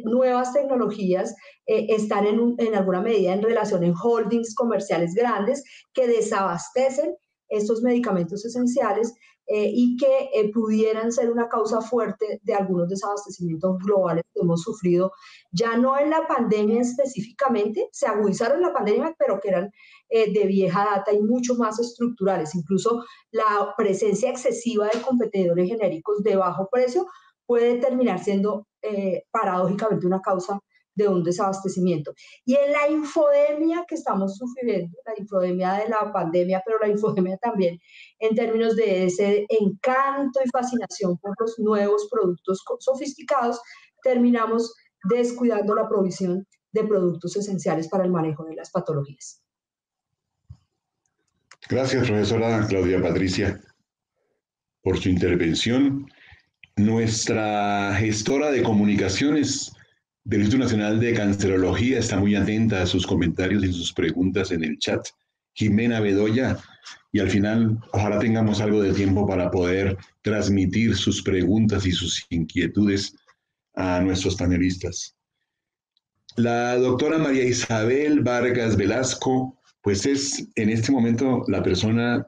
nuevas tecnologías están en alguna medida en relación en holdings comerciales grandes que desabastecen estos medicamentos esenciales y que pudieran ser una causa fuerte de algunos desabastecimientos globales que hemos sufrido, ya no en la pandemia específicamente, se agudizaron en la pandemia, pero que eran de vieja data y mucho más estructurales. Incluso la presencia excesiva de competidores genéricos de bajo precio puede terminar siendo paradójicamente una causa de un desabastecimiento. Y en la infodemia que estamos sufriendo, la infodemia de la pandemia, pero la infodemia también en términos de ese encanto y fascinación por los nuevos productos sofisticados, terminamos descuidando la provisión de productos esenciales para el manejo de las patologías. Gracias, profesora Claudia Patricia, por su intervención. Nuestra gestora de comunicaciones del Instituto Nacional de Cancerología está muy atenta a sus comentarios y sus preguntas en el chat. Jimena Bedoya, y al final ojalá tengamos algo de tiempo para poder transmitir sus preguntas y sus inquietudes a nuestros panelistas. La doctora María Isabel Vargas Velasco, pues es en este momento la persona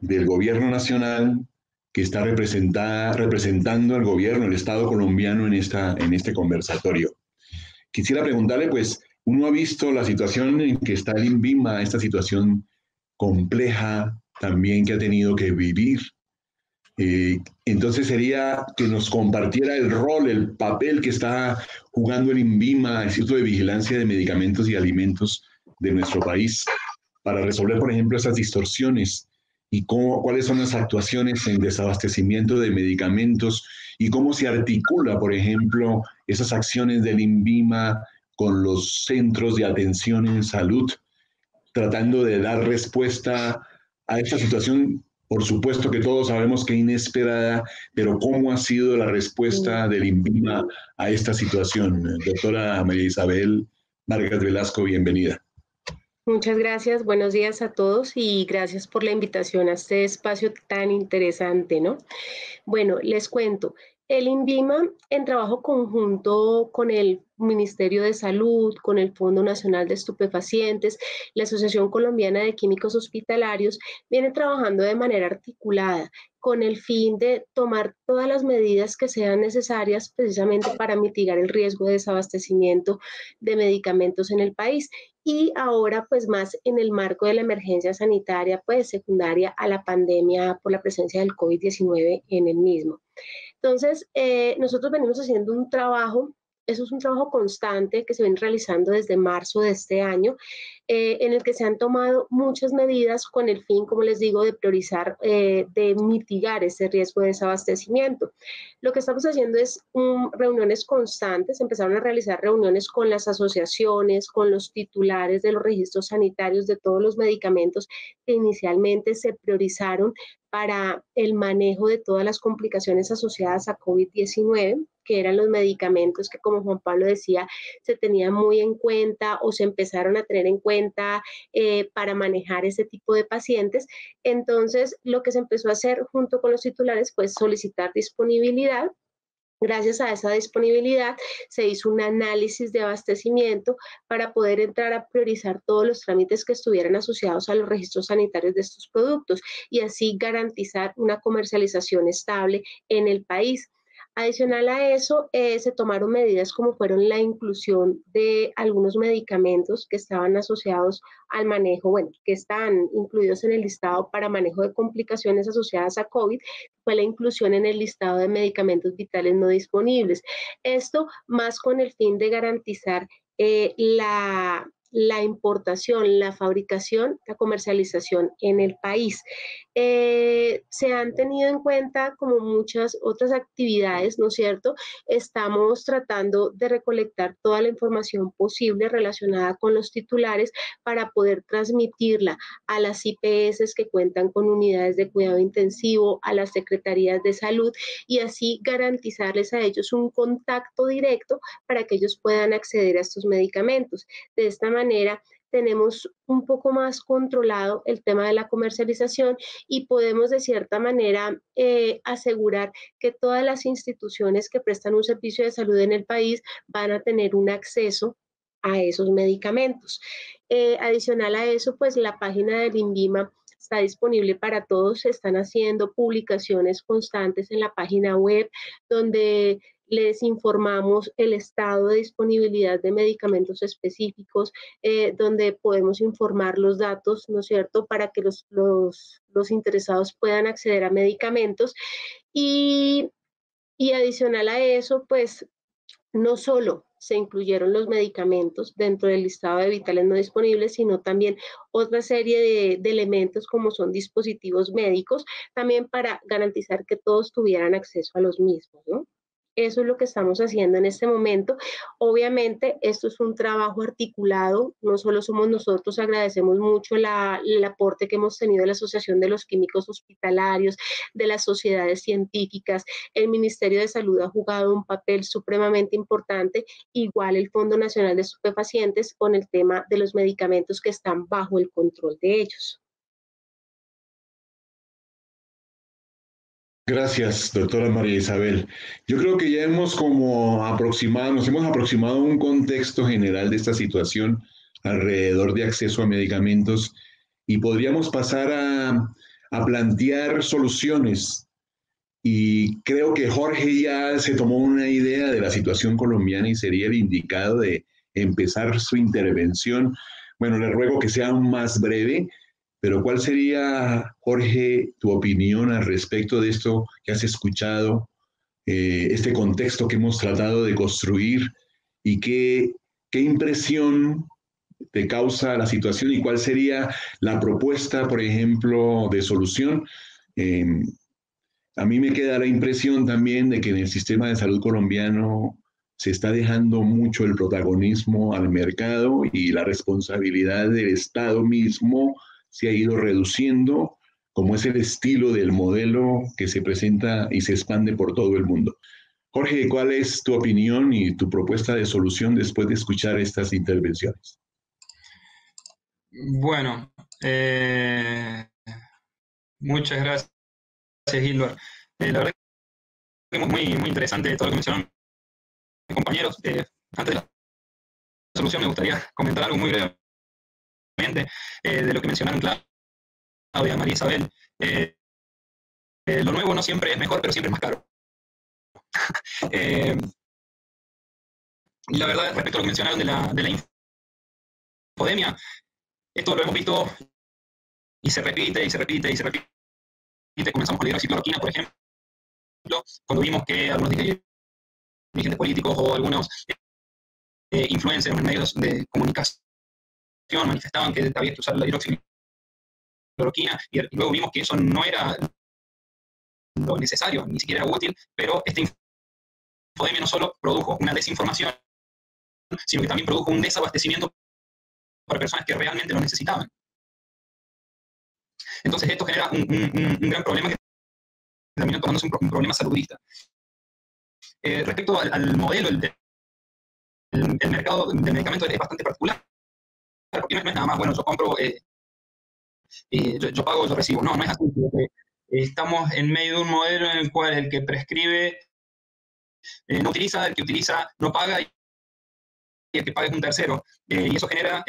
del Gobierno Nacional que está representando al gobierno, el Estado colombiano en este conversatorio. Quisiera preguntarle, pues, uno ha visto la situación en que está el INVIMA, esta situación compleja también que ha tenido que vivir. Entonces sería que nos compartiera el rol, el papel que está jugando el INVIMA, el Instituto de Vigilancia de Medicamentos y Alimentos de nuestro país, para resolver, por ejemplo, esas distorsiones y cuáles son las actuaciones en desabastecimiento de medicamentos y cómo se articula, por ejemplo, esas acciones del INVIMA con los centros de atención en salud, tratando de dar respuesta a esta situación, por supuesto que todos sabemos que inesperada, pero ¿cómo ha sido la respuesta del INVIMA a esta situación? Doctora María Isabel Vargas Velasco, bienvenida. Muchas gracias, buenos días a todos y gracias por la invitación a este espacio tan interesante, ¿no? Bueno, les cuento, el INVIMA, en trabajo conjunto con el Ministerio de Salud, con el Fondo Nacional de Estupefacientes, la Asociación Colombiana de Químicos Hospitalarios, viene trabajando de manera articulada con el fin de tomar todas las medidas que sean necesarias precisamente para mitigar el riesgo de desabastecimiento de medicamentos en el país. Y ahora, pues más en el marco de la emergencia sanitaria, pues secundaria a la pandemia por la presencia del COVID-19 en el mismo. Entonces, nosotros venimos haciendo un trabajo, eso es un trabajo constante que se viene realizando desde marzo de este año, en el que se han tomado muchas medidas con el fin, como les digo, de priorizar, de mitigar ese riesgo de desabastecimiento. Lo que estamos haciendo es reuniones constantes, empezaron a realizar reuniones con las asociaciones, con los titulares de los registros sanitarios de todos los medicamentos que inicialmente se priorizaron para el manejo de todas las complicaciones asociadas a COVID-19, que eran los medicamentos que, como Juan Pablo decía, se tenían muy en cuenta o se empezaron a tener en cuenta para manejar ese tipo de pacientes. Entonces, lo que se empezó a hacer junto con los titulares fue solicitar disponibilidad. Gracias a esa disponibilidad se hizo un análisis de abastecimiento para poder entrar a priorizar todos los trámites que estuvieran asociados a los registros sanitarios de estos productos y así garantizar una comercialización estable en el país. Adicional a eso, se tomaron medidas como fueron la inclusión de algunos medicamentos que estaban asociados al manejo, bueno, que están incluidos en el listado para manejo de complicaciones asociadas a COVID, fue la inclusión en el listado de medicamentos vitales no disponibles. Esto más con el fin de garantizar la importación, la fabricación, la comercialización en el país. Se han tenido en cuenta como muchas otras actividades, ¿no es cierto? Estamos tratando de recolectar toda la información posible relacionada con los titulares para poder transmitirla a las IPS que cuentan con unidades de cuidado intensivo, a las secretarías de salud y así garantizarles a ellos un contacto directo para que ellos puedan acceder a estos medicamentos. De esta manera, tenemos un poco más controlado el tema de la comercialización y podemos de cierta manera asegurar que todas las instituciones que prestan un servicio de salud en el país van a tener un acceso a esos medicamentos. Adicional a eso, pues la página del INVIMA está disponible para todos, se están haciendo publicaciones constantes en la página web donde les informamos el estado de disponibilidad de medicamentos específicos, donde podemos informar los datos, ¿no es cierto?, para que los interesados puedan acceder a medicamentos. Y adicional a eso, pues no solo se incluyeron los medicamentos dentro del listado de vitales no disponibles, sino también otra serie de elementos como son dispositivos médicos, también para garantizar que todos tuvieran acceso a los mismos, ¿no? Eso es lo que estamos haciendo en este momento. Obviamente, esto es un trabajo articulado, no solo somos nosotros, agradecemos mucho el aporte que hemos tenido de la Asociación de los Químicos Hospitalarios, de las sociedades científicas. El Ministerio de Salud ha jugado un papel supremamente importante, igual el Fondo Nacional de Estupefacientes con el tema de los medicamentos que están bajo el control de ellos. Gracias, doctora María Isabel. Yo creo que ya hemos nos hemos aproximado a un contexto general de esta situación alrededor de acceso a medicamentos y podríamos pasar a plantear soluciones. Y creo que Jorge ya se tomó una idea de la situación colombiana y sería el indicado de empezar su intervención. Bueno, le ruego que sea aún más breve. Pero ¿cuál sería, Jorge, tu opinión al respecto de esto que has escuchado, este contexto que hemos tratado de construir y qué impresión te causa la situación y cuál sería la propuesta, por ejemplo, de solución? A mí me queda la impresión también de que en el sistema de salud colombiano se está dejando mucho el protagonismo al mercado y la responsabilidad del Estado mismo se ha ido reduciendo, como es el estilo del modelo que se presenta y se expande por todo el mundo. Jorge, ¿cuál es tu opinión y tu propuesta de solución después de escuchar estas intervenciones? Bueno, muchas gracias, Gilbert. La verdad que es muy, muy interesante todo lo que mencionaron mis compañeros. Antes de la solución me gustaría comentar algo muy brevemente de lo que mencionaron Claudia, María Isabel. Lo nuevo no siempre es mejor, pero siempre es más caro. La verdad, respecto a lo que mencionaron de la infodemia, esto lo hemos visto y se repite y se repite y se repite. Comenzamos con la hidroxicloroquina, por ejemplo, cuando vimos que algunos dirigentes políticos o algunos influencers en medios de comunicación manifestaban que había que usar la hidroxicloroquina y luego vimos que eso no era lo necesario, ni siquiera era útil, pero esta infodemia no solo produjo una desinformación, sino que también produjo un desabastecimiento para personas que realmente lo necesitaban. Entonces esto genera un gran problema que terminó tornándose un problema saludista. Respecto al modelo, el mercado del medicamento es bastante particular, porque no es nada más, bueno, yo compro, yo pago, yo recibo. No, no es así. Estamos en medio de un modelo en el cual el que prescribe no utiliza, el que utiliza no paga y el que paga es un tercero. Y eso genera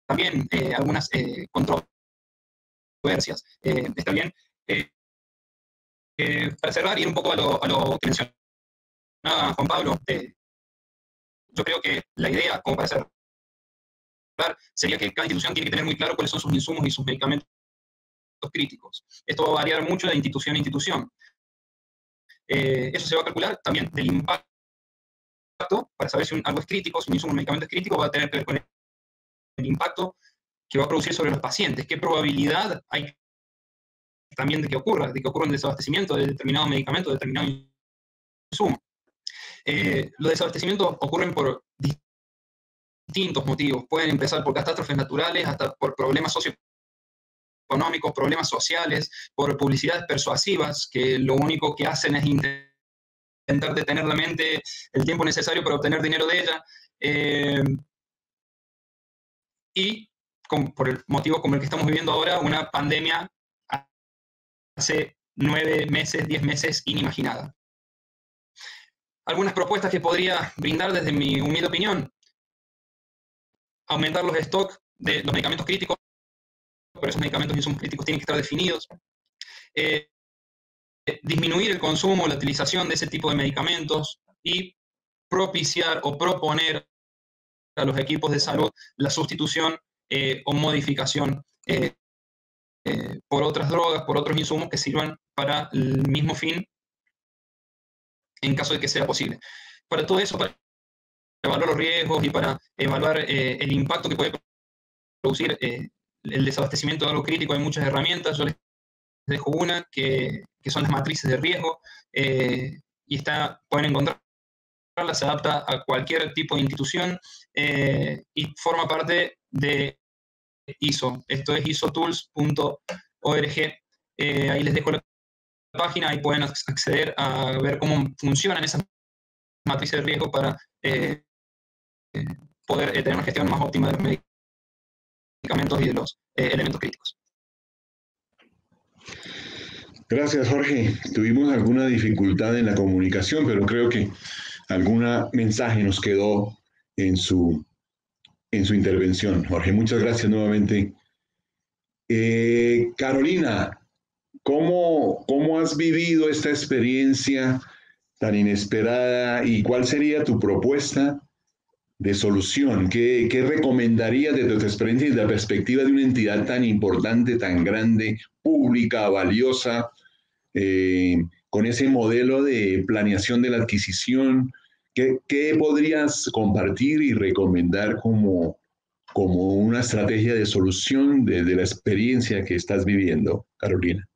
también algunas controversias. Está bien, para cerrar y ir un poco a lo que mencionaba Juan Pablo, yo creo que la idea, como para cerrar, sería que cada institución tiene que tener muy claro cuáles son sus insumos y sus medicamentos críticos. Esto va a variar mucho de institución a institución. Eso se va a calcular también del impacto, para saber si algo es crítico, si un insumo o un medicamento es crítico, va a tener que ver con el impacto que va a producir sobre los pacientes. ¿Qué probabilidad hay también de que ocurra un desabastecimiento de determinado medicamento, de determinado insumo? Los desabastecimientos ocurren por distintos motivos. Pueden empezar por catástrofes naturales, hasta por problemas socioeconómicos, problemas sociales, por publicidades persuasivas, que lo único que hacen es intentar detener la mente el tiempo necesario para obtener dinero de ella. Y por el motivo como el que estamos viviendo ahora, una pandemia hace 9 meses, 10 meses inimaginada. Algunas propuestas que podría brindar desde mi humilde opinión: aumentar los stocks de los medicamentos críticos, pero esos medicamentos y insumos críticos tienen que estar definidos. Disminuir el consumo, la utilización de ese tipo de medicamentos y propiciar o proponer a los equipos de salud la sustitución o modificación por otras drogas, por otros insumos que sirvan para el mismo fin, en caso de que sea posible. Para todo eso, para evaluar los riesgos y para evaluar el impacto que puede producir el desabastecimiento de algo crítico, hay muchas herramientas. Yo les dejo una que son las matrices de riesgo, y pueden encontrarla, se adapta a cualquier tipo de institución y forma parte de ISO. Esto es isotools.org. Ahí les dejo la página, ahí pueden acceder a ver cómo funcionan esas matrices de riesgo para poder tener una gestión más óptima de los medicamentos y de los elementos críticos. Gracias, Jorge. Tuvimos alguna dificultad en la comunicación, pero creo que algún mensaje nos quedó en su intervención. Jorge, muchas gracias nuevamente. Carolina, ¿cómo has vivido esta experiencia tan inesperada y cuál sería tu propuesta de solución? ¿Qué recomendarías desde tu experiencia y de la perspectiva de una entidad tan importante, tan grande, pública, valiosa, con ese modelo de planeación de la adquisición? ¿Qué podrías compartir y recomendar como una estrategia de solución de la experiencia que estás viviendo, Carolina?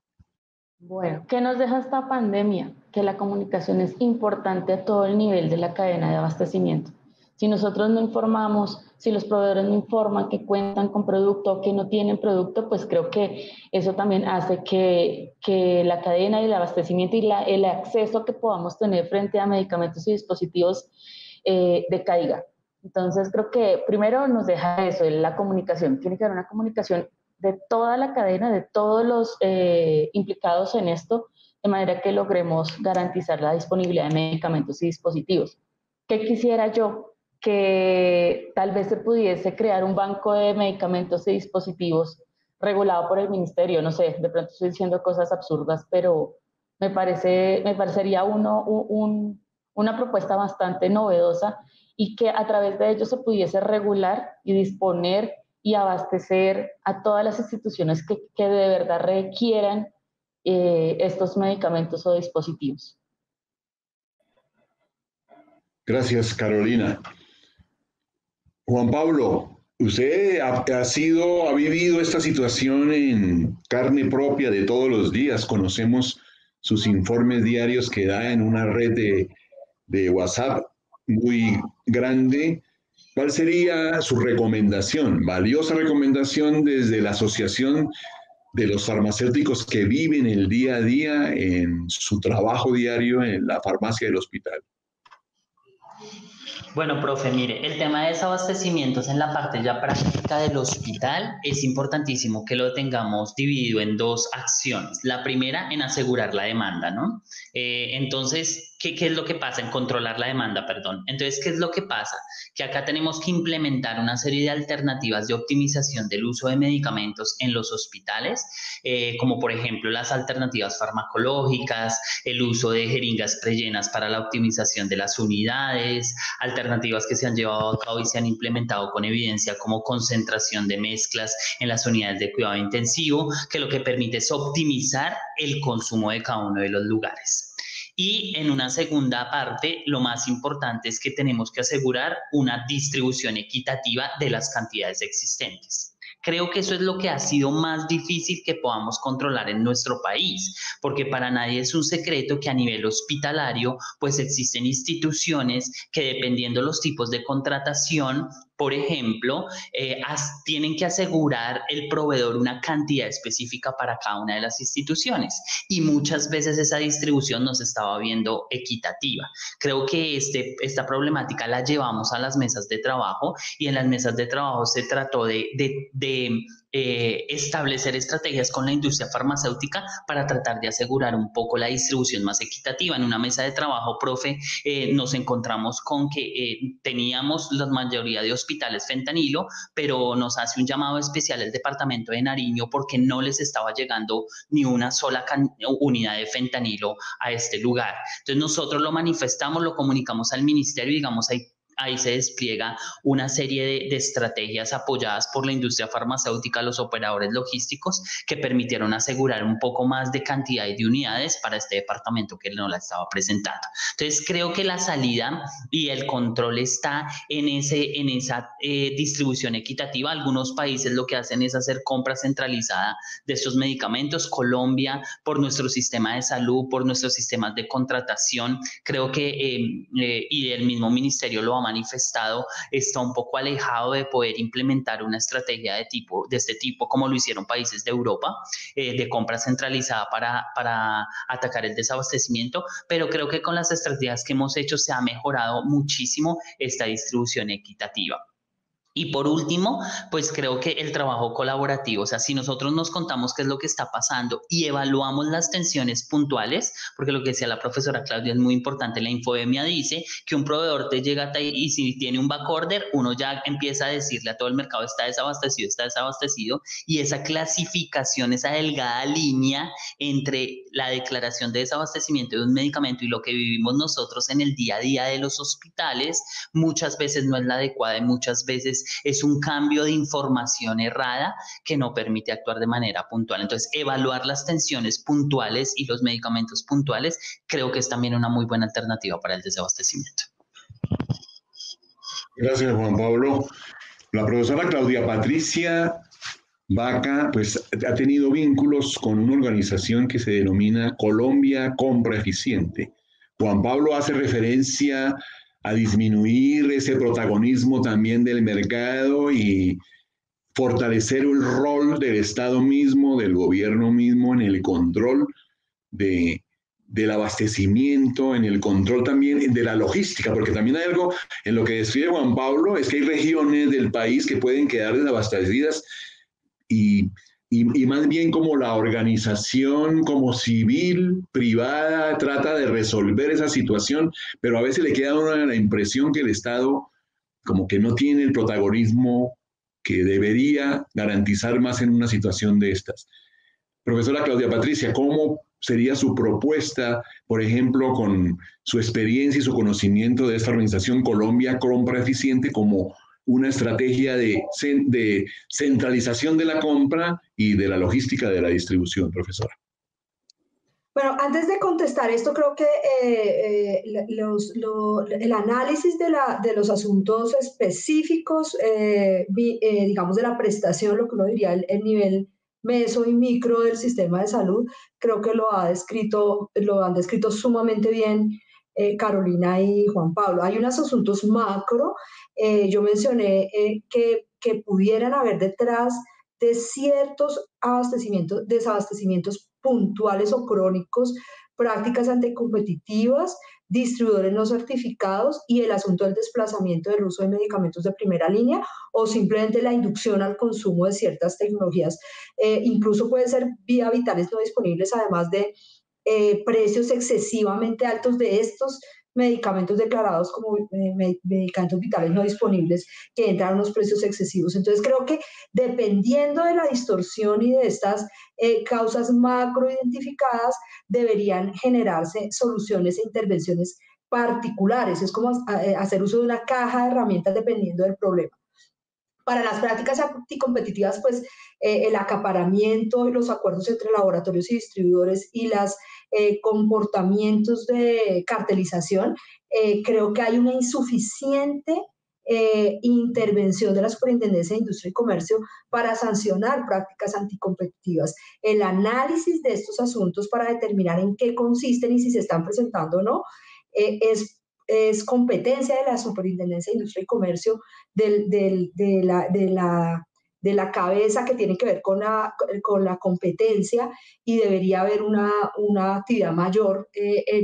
Bueno, ¿qué nos deja esta pandemia? Que la comunicación es importante a todo el nivel de la cadena de abastecimiento. Si nosotros no informamos, si los proveedores no informan que cuentan con producto o que no tienen producto, pues creo que eso también hace que la cadena y el abastecimiento y el acceso que podamos tener frente a medicamentos y dispositivos decaiga. Entonces creo que primero nos deja eso, la comunicación. Tiene que haber una comunicación de toda la cadena, de todos los implicados en esto, de manera que logremos garantizar la disponibilidad de medicamentos y dispositivos. ¿Qué quisiera yo? Que tal vez se pudiese crear un banco de medicamentos y dispositivos regulado por el ministerio. No sé, de pronto estoy diciendo cosas absurdas, pero me parecería una propuesta bastante novedosa, y que a través de ello se pudiese regular y disponer y abastecer a todas las instituciones que de verdad requieran estos medicamentos o dispositivos. Gracias, Carolina. Juan Pablo, usted ha vivido esta situación en carne propia de todos los días. Conocemos sus informes diarios que da en una red de WhatsApp muy grande. ¿Cuál sería su recomendación, valiosa recomendación desde la Asociación de los Farmacéuticos que viven el día a día en su trabajo diario en la farmacia del hospital? Bueno, profe, mire, el tema de desabastecimientos en la parte ya práctica del hospital es importantísimo que lo tengamos dividido en dos acciones. La primera, en asegurar la demanda, ¿no? Entonces, ¿qué es lo que pasa? En controlar la demanda, perdón. Entonces, ¿qué es lo que pasa? Que acá tenemos que implementar una serie de alternativas de optimización del uso de medicamentos en los hospitales, como por ejemplo las alternativas farmacológicas, el uso de jeringas prellenas para la optimización de las unidades, alternativas que se han llevado a cabo y se han implementado con evidencia como concentración de mezclas en las unidades de cuidado intensivo, que lo que permite es optimizar el consumo de cada uno de los lugares. Y en una segunda parte, lo más importante es que tenemos que asegurar una distribución equitativa de las cantidades existentes. Creo que eso es lo que ha sido más difícil que podamos controlar en nuestro país, porque para nadie es un secreto que a nivel hospitalario, pues existen instituciones que dependiendo los tipos de contratación, por ejemplo, tienen que asegurar el proveedor una cantidad específica para cada una de las instituciones y muchas veces esa distribución no se estaba viendo equitativa. Creo que esta problemática la llevamos a las mesas de trabajo y en las mesas de trabajo se trató de establecer estrategias con la industria farmacéutica para tratar de asegurar un poco la distribución más equitativa. En una mesa de trabajo, profe, nos encontramos con que teníamos la mayoría de hospitales fentanilo, pero nos hace un llamado especial el departamento de Nariño porque no les estaba llegando ni una sola unidad de fentanilo a este lugar. Entonces nosotros lo manifestamos, lo comunicamos al ministerio y digamos ahí se despliega una serie de estrategias apoyadas por la industria farmacéutica, los operadores logísticos, que permitieron asegurar un poco más de cantidad y de unidades para este departamento que no la estaba presentando. Entonces, creo que la salida y el control está en esa distribución equitativa. Algunos países lo que hacen es hacer compra centralizada de estos medicamentos. Colombia, por nuestro sistema de salud, por nuestros sistemas de contratación, creo que, y el mismo ministerio lo ha manifestado, está un poco alejado de poder implementar una estrategia de este tipo como lo hicieron países de Europa, de compra centralizada para atacar el desabastecimiento, pero creo que con las estrategias que hemos hecho se ha mejorado muchísimo esta distribución equitativa. Y por último, pues creo que el trabajo colaborativo, o sea, si nosotros nos contamos qué es lo que está pasando y evaluamos las tensiones puntuales, porque lo que decía la profesora Claudia es muy importante, la infodemia dice que un proveedor te llega y si tiene un backorder, uno ya empieza a decirle a todo el mercado está desabastecido, y esa clasificación, esa delgada línea entre la declaración de desabastecimiento de un medicamento y lo que vivimos nosotros en el día a día de los hospitales, muchas veces no es la adecuada y muchas veces es un cambio de información errada que no permite actuar de manera puntual. Entonces, evaluar las tensiones puntuales y los medicamentos puntuales creo que es también una muy buena alternativa para el desabastecimiento. Gracias, Juan Pablo. La profesora Claudia Patricia Vaca, pues ha tenido vínculos con una organización que se denomina Colombia Compra Eficiente. Juan Pablo hace referencia a disminuir ese protagonismo también del mercado y fortalecer el rol del Estado mismo, del gobierno mismo en el control del abastecimiento, en el control también de la logística, porque también hay algo en lo que describe Juan Pablo, es que hay regiones del país que pueden quedar desabastecidas y más bien como la organización como civil, privada, trata de resolver esa situación, pero a veces le queda a uno la impresión que el Estado como que no tiene el protagonismo que debería garantizar más en una situación de estas. Profesora Claudia Patricia, ¿cómo sería su propuesta, por ejemplo, con su experiencia y su conocimiento de esta organización Colombia Compra Eficiente como una estrategia de centralización de la compra y de la logística de la distribución, profesora? Bueno, antes de contestar esto, creo que el análisis de los asuntos específicos, digamos, de la prestación, lo que uno diría el nivel meso y micro del sistema de salud, creo que lo han descrito sumamente bien Carolina y Juan Pablo. Hay unos asuntos macro, yo mencioné que pudieran haber detrás de ciertos desabastecimientos puntuales o crónicos, prácticas anticompetitivas, distribuidores no certificados y el asunto del desplazamiento del uso de medicamentos de primera línea o simplemente la inducción al consumo de ciertas tecnologías. Incluso puede ser vía vitales no disponibles, además de precios excesivamente altos de estos medicamentos declarados como medicamentos vitales no disponibles, que entran a unos precios excesivos. Entonces creo que dependiendo de la distorsión y de estas causas macro identificadas, deberían generarse soluciones e intervenciones particulares. Es como hacer uso de una caja de herramientas dependiendo del problema. Para las prácticas anticompetitivas, pues el acaparamiento y los acuerdos entre laboratorios y distribuidores y los comportamientos de cartelización, creo que hay una insuficiente intervención de la Superintendencia de Industria y Comercio para sancionar prácticas anticompetitivas. El análisis de estos asuntos para determinar en qué consisten y si se están presentando o no, es competencia de la Superintendencia de Industria y Comercio, de la cabeza que tiene que ver con la competencia, y debería haber una actividad mayor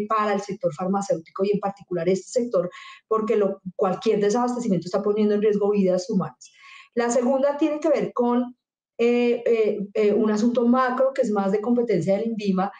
para el sector farmacéutico y en particular este sector, porque cualquier desabastecimiento está poniendo en riesgo vidas humanas. La segunda tiene que ver con un asunto macro que es más de competencia del INVIMA.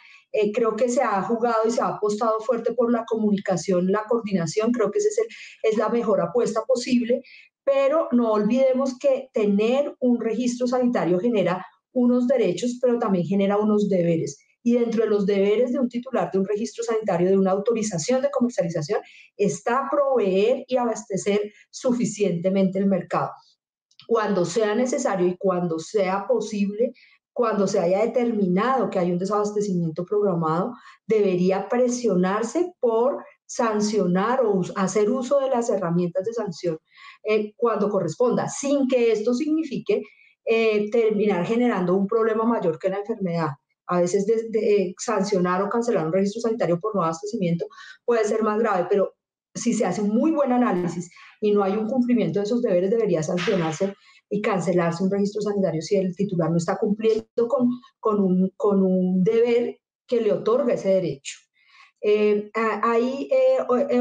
Creo que se ha jugado y se ha apostado fuerte por la comunicación, la coordinación. Creo que esa es la mejor apuesta posible, pero no olvidemos que tener un registro sanitario genera unos derechos, pero también genera unos deberes. Y dentro de los deberes de un titular de un registro sanitario, de una autorización de comercialización, está proveer y abastecer suficientemente el mercado. Cuando sea necesario y cuando sea posible, cuando se haya determinado que hay un desabastecimiento programado, debería presionarse por sancionar o hacer uso de las herramientas de sanción cuando corresponda, sin que esto signifique terminar generando un problema mayor que la enfermedad. A veces sancionar o cancelar un registro sanitario por no abastecimiento puede ser más grave, pero si se hace un muy buen análisis y no hay un cumplimiento de esos deberes, debería sancionarse y cancelarse un registro sanitario si el titular no está cumpliendo con un deber que le otorga ese derecho. Hay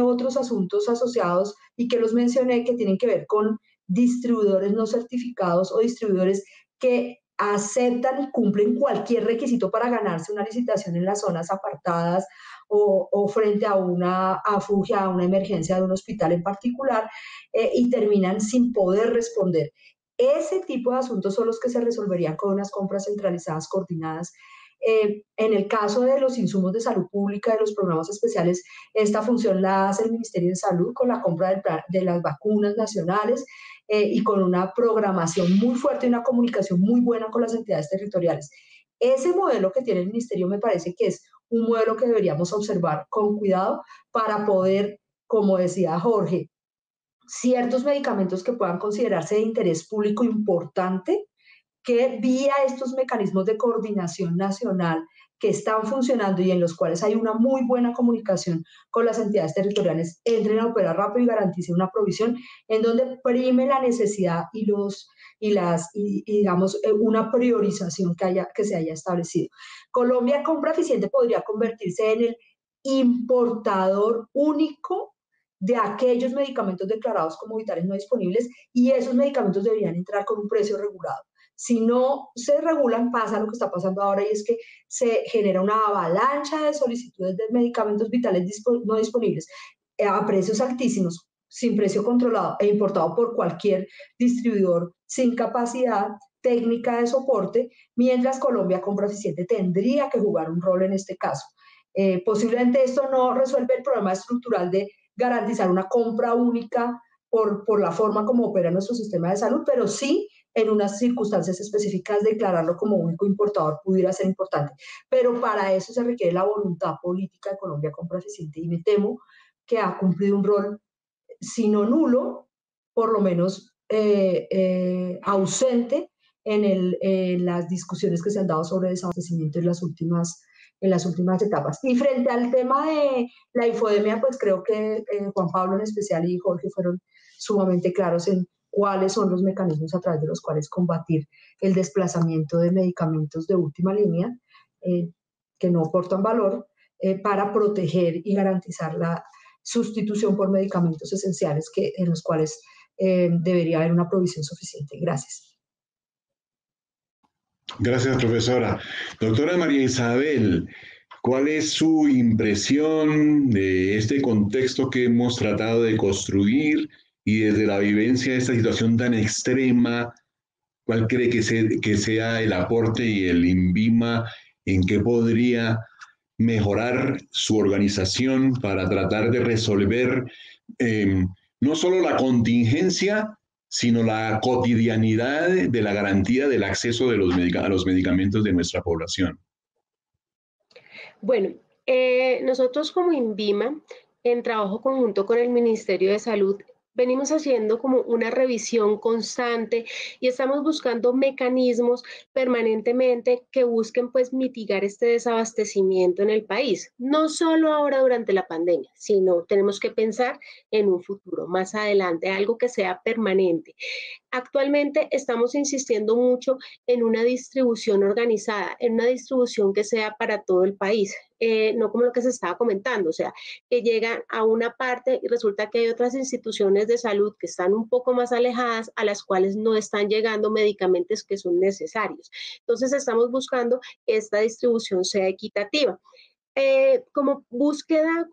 otros asuntos asociados y que los mencioné, que tienen que ver con distribuidores no certificados o distribuidores que aceptan y cumplen cualquier requisito para ganarse una licitación en las zonas apartadas o frente a una afugia, a una emergencia de un hospital en particular, y terminan sin poder responder. Ese tipo de asuntos son los que se resolverían con unas compras centralizadas coordinadas. En el caso de los insumos de salud pública, de los programas especiales, esta función la hace el Ministerio de Salud con la compra de las vacunas nacionales y con una programación muy fuerte y una comunicación muy buena con las entidades territoriales. Ese modelo que tiene el Ministerio me parece que es un modelo que deberíamos observar con cuidado para poder, como decía Jorge, ciertos medicamentos que puedan considerarse de interés público importante, que vía estos mecanismos de coordinación nacional que están funcionando y en los cuales hay una muy buena comunicación con las entidades territoriales, entren a operar rápido y garanticen una provisión en donde prime la necesidad y digamos una priorización que se haya establecido. Colombia Compra Eficiente podría convertirse en el importador único de aquellos medicamentos declarados como vitales no disponibles, y esos medicamentos deberían entrar con un precio regulado. Si no se regulan, pasa lo que está pasando ahora, y es que se genera una avalancha de solicitudes de medicamentos vitales no disponibles a precios altísimos, sin precio controlado e importado por cualquier distribuidor sin capacidad técnica de soporte, mientras Colombia Compra Eficiente tendría que jugar un rol en este caso. Posiblemente esto no resuelve el problema estructural de garantizar una compra única por la forma como opera nuestro sistema de salud, pero sí en unas circunstancias específicas declararlo como único importador pudiera ser importante. Pero para eso se requiere la voluntad política de Colombia Compra Eficiente, y me temo que ha cumplido un rol, si no nulo, por lo menos ausente en las discusiones que se han dado sobre desabastecimiento en las últimas etapas. Y frente al tema de la infodemia, pues creo que Juan Pablo en especial y Jorge fueron sumamente claros en cuáles son los mecanismos a través de los cuales combatir el desplazamiento de medicamentos de última línea que no aportan valor para proteger y garantizar la sustitución por medicamentos esenciales en los cuales debería haber una provisión suficiente. Gracias. Gracias, profesora. Doctora María Isabel, ¿Cuál es su impresión de este contexto que hemos tratado de construir y desde la vivencia de esta situación tan extrema? ¿Cuál cree que sea el aporte y el INVIMA en qué podría mejorar su organización para tratar de resolver no solo la contingencia, sino la cotidianidad de la garantía del acceso de a los medicamentos de nuestra población? Bueno, nosotros como INVIMA, en trabajo conjunto con el Ministerio de Salud, venimos haciendo como una revisión constante y estamos buscando mecanismos permanentemente que busquen pues mitigar este desabastecimiento en el país. No solo ahora durante la pandemia, sino tenemos que pensar en un futuro, más adelante, algo que sea permanente. Actualmente estamos insistiendo mucho en una distribución organizada, en una distribución que sea para todo el país, no como lo que se estaba comentando, o sea, que llegan a una parte y resulta que hay otras instituciones de salud que están un poco más alejadas, a las cuales no están llegando medicamentos que son necesarios. Entonces estamos buscando que esta distribución sea equitativa. Como búsqueda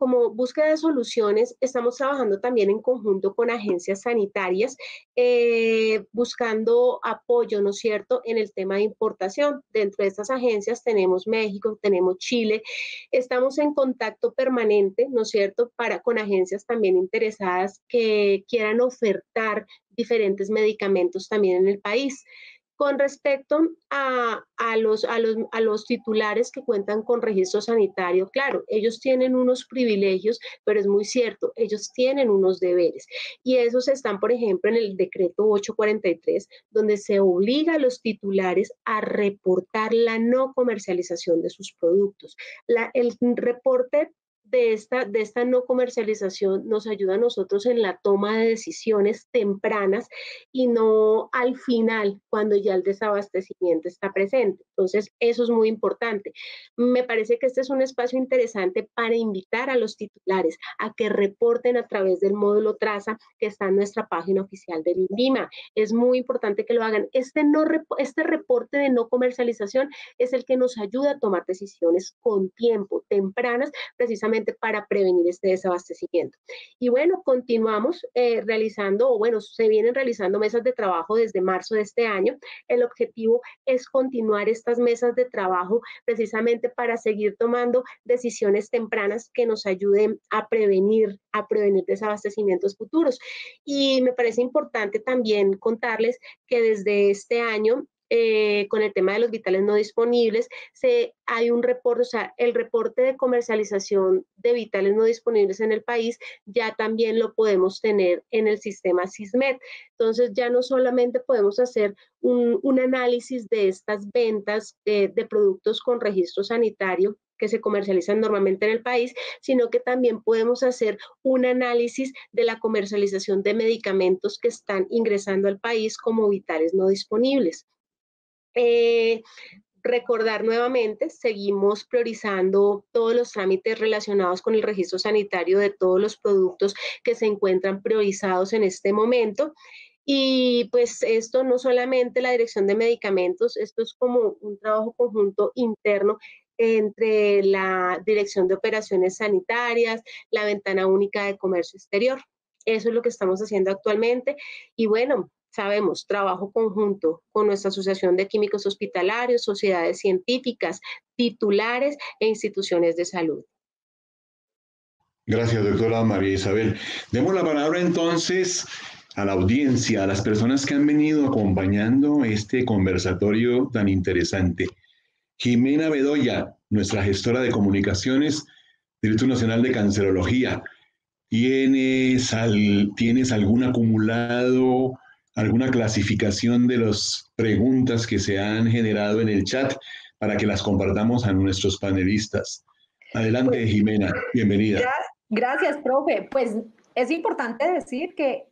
de soluciones, estamos trabajando también en conjunto con agencias sanitarias, buscando apoyo, ¿no es cierto?, en el tema de importación. Dentro de estas agencias tenemos México, tenemos Chile, estamos en contacto permanente, ¿no es cierto?, con agencias también interesadas que quieran ofertar diferentes medicamentos también en el país. Con respecto a los titulares que cuentan con registro sanitario, claro, ellos tienen unos privilegios, pero es muy cierto, ellos tienen unos deberes. Y esos están, por ejemplo, en el decreto 843, donde se obliga a los titulares a reportar la no comercialización de sus productos. El reporte de esta no comercialización nos ayuda a nosotros en la toma de decisiones tempranas y no al final, cuando ya el desabastecimiento está presente. Entonces, eso es muy importante. Me parece que este es un espacio interesante para invitar a los titulares a que reporten a través del módulo Traza que está en nuestra página oficial del INVIMA. Es muy importante que lo hagan. Este reporte de no comercialización es el que nos ayuda a tomar decisiones con tiempo, tempranas, precisamente para prevenir este desabastecimiento. Y bueno, continuamos se vienen realizando mesas de trabajo desde marzo de este año. El objetivo es continuar estas mesas de trabajo precisamente para seguir tomando decisiones tempranas que nos ayuden a prevenir desabastecimientos futuros. Y me parece importante también contarles que desde este año, con el tema de los vitales no disponibles, hay un reporte, o sea, el reporte de comercialización de vitales no disponibles en el país ya también lo podemos tener en el sistema SISMED. Entonces ya no solamente podemos hacer un análisis de estas ventas de productos con registro sanitario que se comercializan normalmente en el país, sino que también podemos hacer un análisis de la comercialización de medicamentos que están ingresando al país como vitales no disponibles. Recordar nuevamente, seguimos priorizando todos los trámites relacionados con el registro sanitario de todos los productos que se encuentran priorizados en este momento. Y pues esto no solamente la Dirección de Medicamentos, esto es como un trabajo conjunto interno entre la Dirección de Operaciones Sanitarias, la Ventana Única de Comercio Exterior. Eso es lo que estamos haciendo actualmente. Y bueno, sabemos, trabajo conjunto con nuestra Asociación de Químicos Hospitalarios, sociedades científicas, titulares e instituciones de salud. Gracias, doctora María Isabel. Demos la palabra entonces a la audiencia, a las personas que han venido acompañando este conversatorio tan interesante. Jimena Bedoya, nuestra gestora de comunicaciones del Instituto Nacional de Cancerología. ¿Tienes algún acumulado, alguna clasificación de las preguntas que se han generado en el chat para que las compartamos a nuestros panelistas? Adelante, Jimena, bienvenida. Gracias, profe. Pues es importante decir que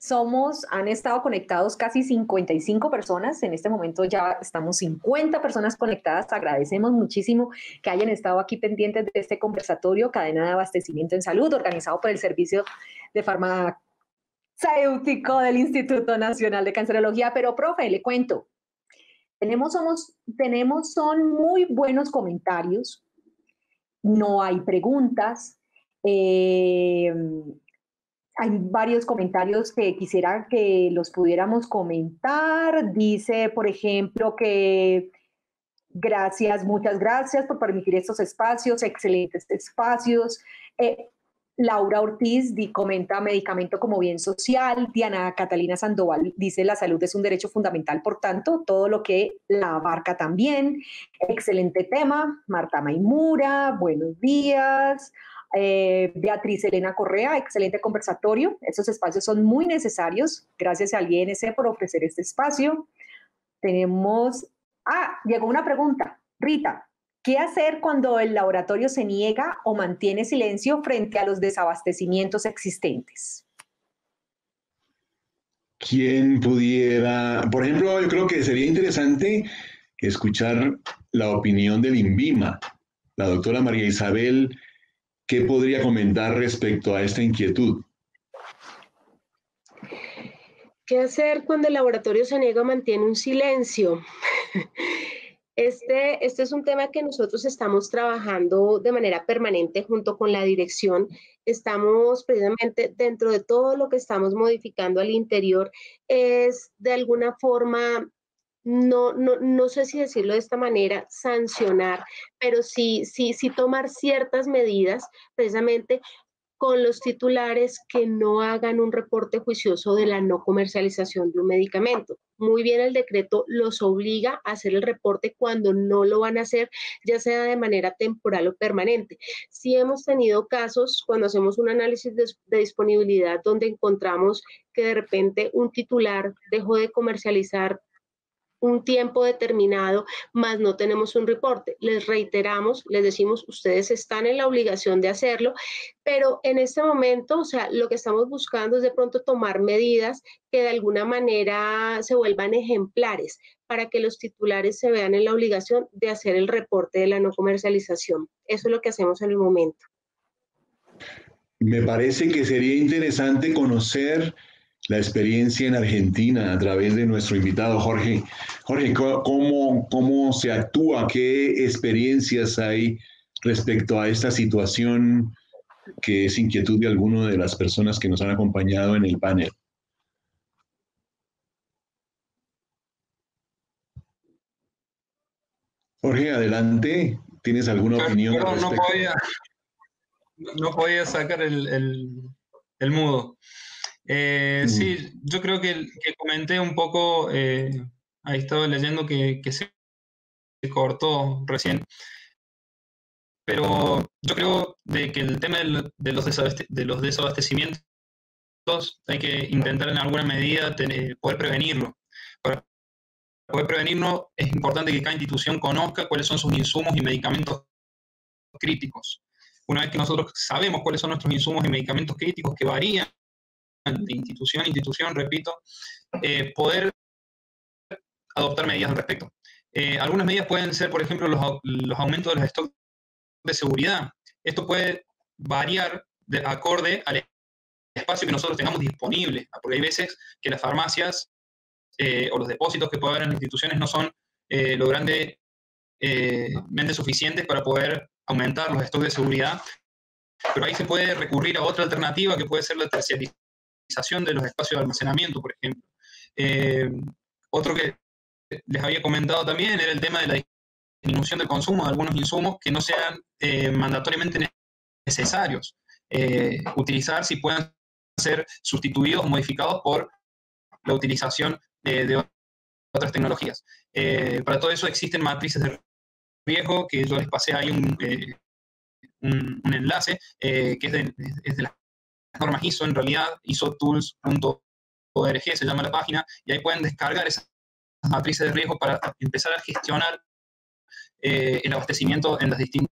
han estado conectados casi 55 personas. En este momento ya estamos 50 personas conectadas. Agradecemos muchísimo que hayan estado aquí pendientes de este conversatorio, Cadena de Abastecimiento en Salud, organizado por el Servicio de Farmacéutico del Instituto Nacional de Cancerología. Pero, profe, le cuento, son muy buenos comentarios no hay preguntas. Hay varios comentarios que quisiera que los pudiéramos comentar. Dice, por ejemplo, que gracias, muchas gracias por permitir estos espacios, excelentes espacios. Laura Ortiz comenta medicamento como bien social. Diana Catalina Sandoval dice la salud es un derecho fundamental, por tanto, todo lo que la abarca también. Excelente tema. Marta Maimura, buenos días. Beatriz Elena Correa, excelente conversatorio. Estos espacios son muy necesarios. Gracias al INC por ofrecer este espacio. Tenemos... llegó una pregunta. Rita, ¿qué hacer cuando el laboratorio se niega o mantiene silencio frente a los desabastecimientos existentes? ¿Quién pudiera...? Por ejemplo, yo creo que sería interesante escuchar la opinión del INVIMA. La doctora María Isabel, ¿qué podría comentar respecto a esta inquietud? ¿Qué hacer cuando el laboratorio se niega o mantiene un silencio? Este es un tema que nosotros estamos trabajando de manera permanente junto con la dirección. Estamos precisamente dentro de todo lo que estamos modificando al interior, es de alguna forma, no sé si decirlo de esta manera, sancionar, pero sí tomar ciertas medidas precisamente con los titulares que no hagan un reporte juicioso de la no comercialización de un medicamento. Muy bien, el decreto los obliga a hacer el reporte cuando no lo van a hacer, ya sea de manera temporal o permanente. Sí hemos tenido casos cuando hacemos un análisis de disponibilidad donde encontramos que de repente un titular dejó de comercializar un tiempo determinado, más no tenemos un reporte. Les reiteramos, les decimos, ustedes están en la obligación de hacerlo, pero en este momento, o sea, lo que estamos buscando es de pronto tomar medidas que de alguna manera se vuelvan ejemplares para que los titulares se vean en la obligación de hacer el reporte de la no comercialización. Eso es lo que hacemos en el momento. Me parece que sería interesante conocer la experiencia en Argentina a través de nuestro invitado Jorge. Jorge, ¿cómo se actúa? ¿Qué experiencias hay respecto a esta situación que es inquietud de alguna de las personas que nos han acompañado en el panel? Jorge, adelante. ¿Tienes alguna opinión? Perdón, no podía sacar el mudo. Sí, yo creo que comenté un poco, ahí estaba leyendo que se cortó recién, pero yo creo de que el tema de los desabastecimientos hay que intentar en alguna medida poder prevenirlo. Para poder prevenirlo es importante que cada institución conozca cuáles son sus insumos y medicamentos críticos. Una vez que nosotros sabemos cuáles son nuestros insumos y medicamentos críticos que varían de institución a institución, repito, poder adoptar medidas al respecto. Algunas medidas pueden ser, por ejemplo, los aumentos de los stocks de seguridad. Esto puede variar de acorde al espacio que nosotros tengamos disponible, porque hay veces que las farmacias o los depósitos que puede haber en las instituciones no son lo grandemente suficientes para poder aumentar los stocks de seguridad, pero ahí se puede recurrir a otra alternativa que puede ser la terciarización de los espacios de almacenamiento, por ejemplo. Otro que les había comentado también era el tema de la disminución del consumo de algunos insumos que no sean mandatoriamente necesarios. Utilizar si pueden ser sustituidos o modificados por la utilización de otras tecnologías. Para todo eso existen matrices de riesgo, que yo les pasé ahí un enlace, que es de las normas ISO, en realidad, isotools.org se llama la página, y ahí pueden descargar esas matrices de riesgo para empezar a gestionar el abastecimiento en las distintas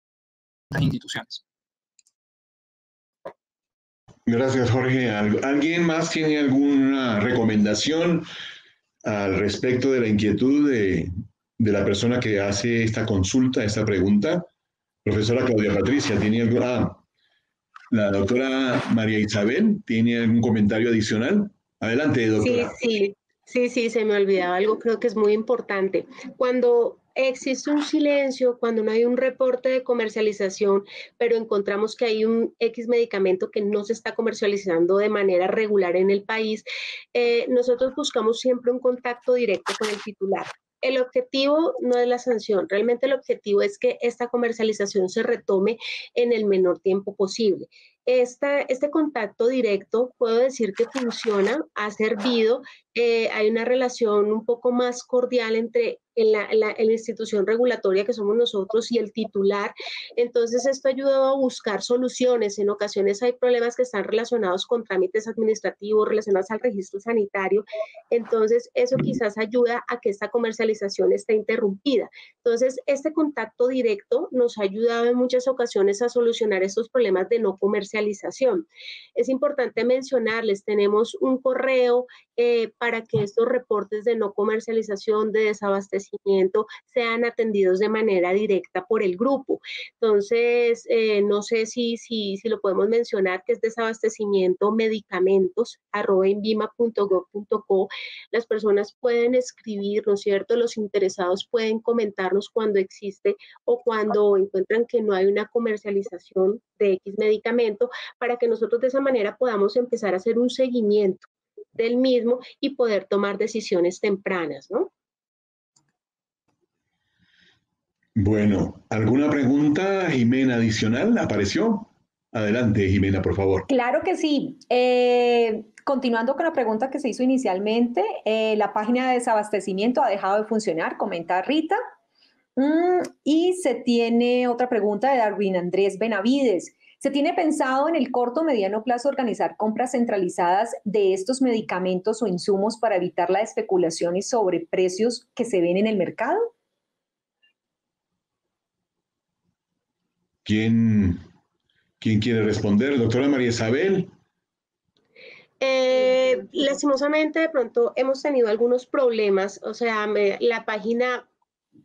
instituciones. Gracias, Jorge. ¿Alguien más tiene alguna recomendación al respecto de la inquietud de la persona que hace esta consulta, esta pregunta? Profesora Claudia Patricia, ¿tiene algo? La doctora María Isabel, ¿tiene algún comentario adicional? Adelante, doctora. Sí. Sí, se me olvidaba algo, creo que es muy importante. Cuando existe un silencio, cuando no hay un reporte de comercialización, pero encontramos que hay un X medicamento que no se está comercializando de manera regular en el país, nosotros buscamos siempre un contacto directo con el titular. El objetivo no es la sanción, realmente el objetivo es que esta comercialización se retome en el menor tiempo posible. Este contacto directo, puedo decir que funciona, ha servido, hay una relación un poco más cordial entre la institución regulatoria que somos nosotros y el titular. Entonces, esto ha ayudado a buscar soluciones. En ocasiones hay problemas que están relacionados con trámites administrativos, relacionados al registro sanitario. Entonces, eso quizás ayuda a que esta comercialización esté interrumpida. Entonces, este contacto directo nos ha ayudado en muchas ocasiones a solucionar estos problemas de no comercialización. Es importante mencionarles, tenemos un correo para que estos reportes de no comercialización, de desabastecimiento, sean atendidos de manera directa por el grupo. Entonces, no sé si lo podemos mencionar, que es desabastecimiento medicamentos @invima.gov.co. Las personas pueden escribir, ¿no es cierto? Los interesados pueden comentarnos cuando existe o cuando encuentran que no hay una comercialización de X medicamento, para que nosotros de esa manera podamos empezar a hacer un seguimiento del mismo y poder tomar decisiones tempranas, ¿no? Bueno, ¿alguna pregunta, Jimena, adicional? ¿Apareció? Adelante, Jimena, por favor. Claro que sí. Continuando con la pregunta que se hizo inicialmente, la página de desabastecimiento ha dejado de funcionar, comenta Rita. Y se tiene otra pregunta de Darwin Andrés Benavides. ¿Se tiene pensado en el corto o mediano plazo organizar compras centralizadas de estos medicamentos o insumos para evitar la especulación y sobreprecios que se ven en el mercado? ¿Quién quiere responder? Doctora María Isabel. Lastimosamente, de pronto hemos tenido algunos problemas, o sea, la página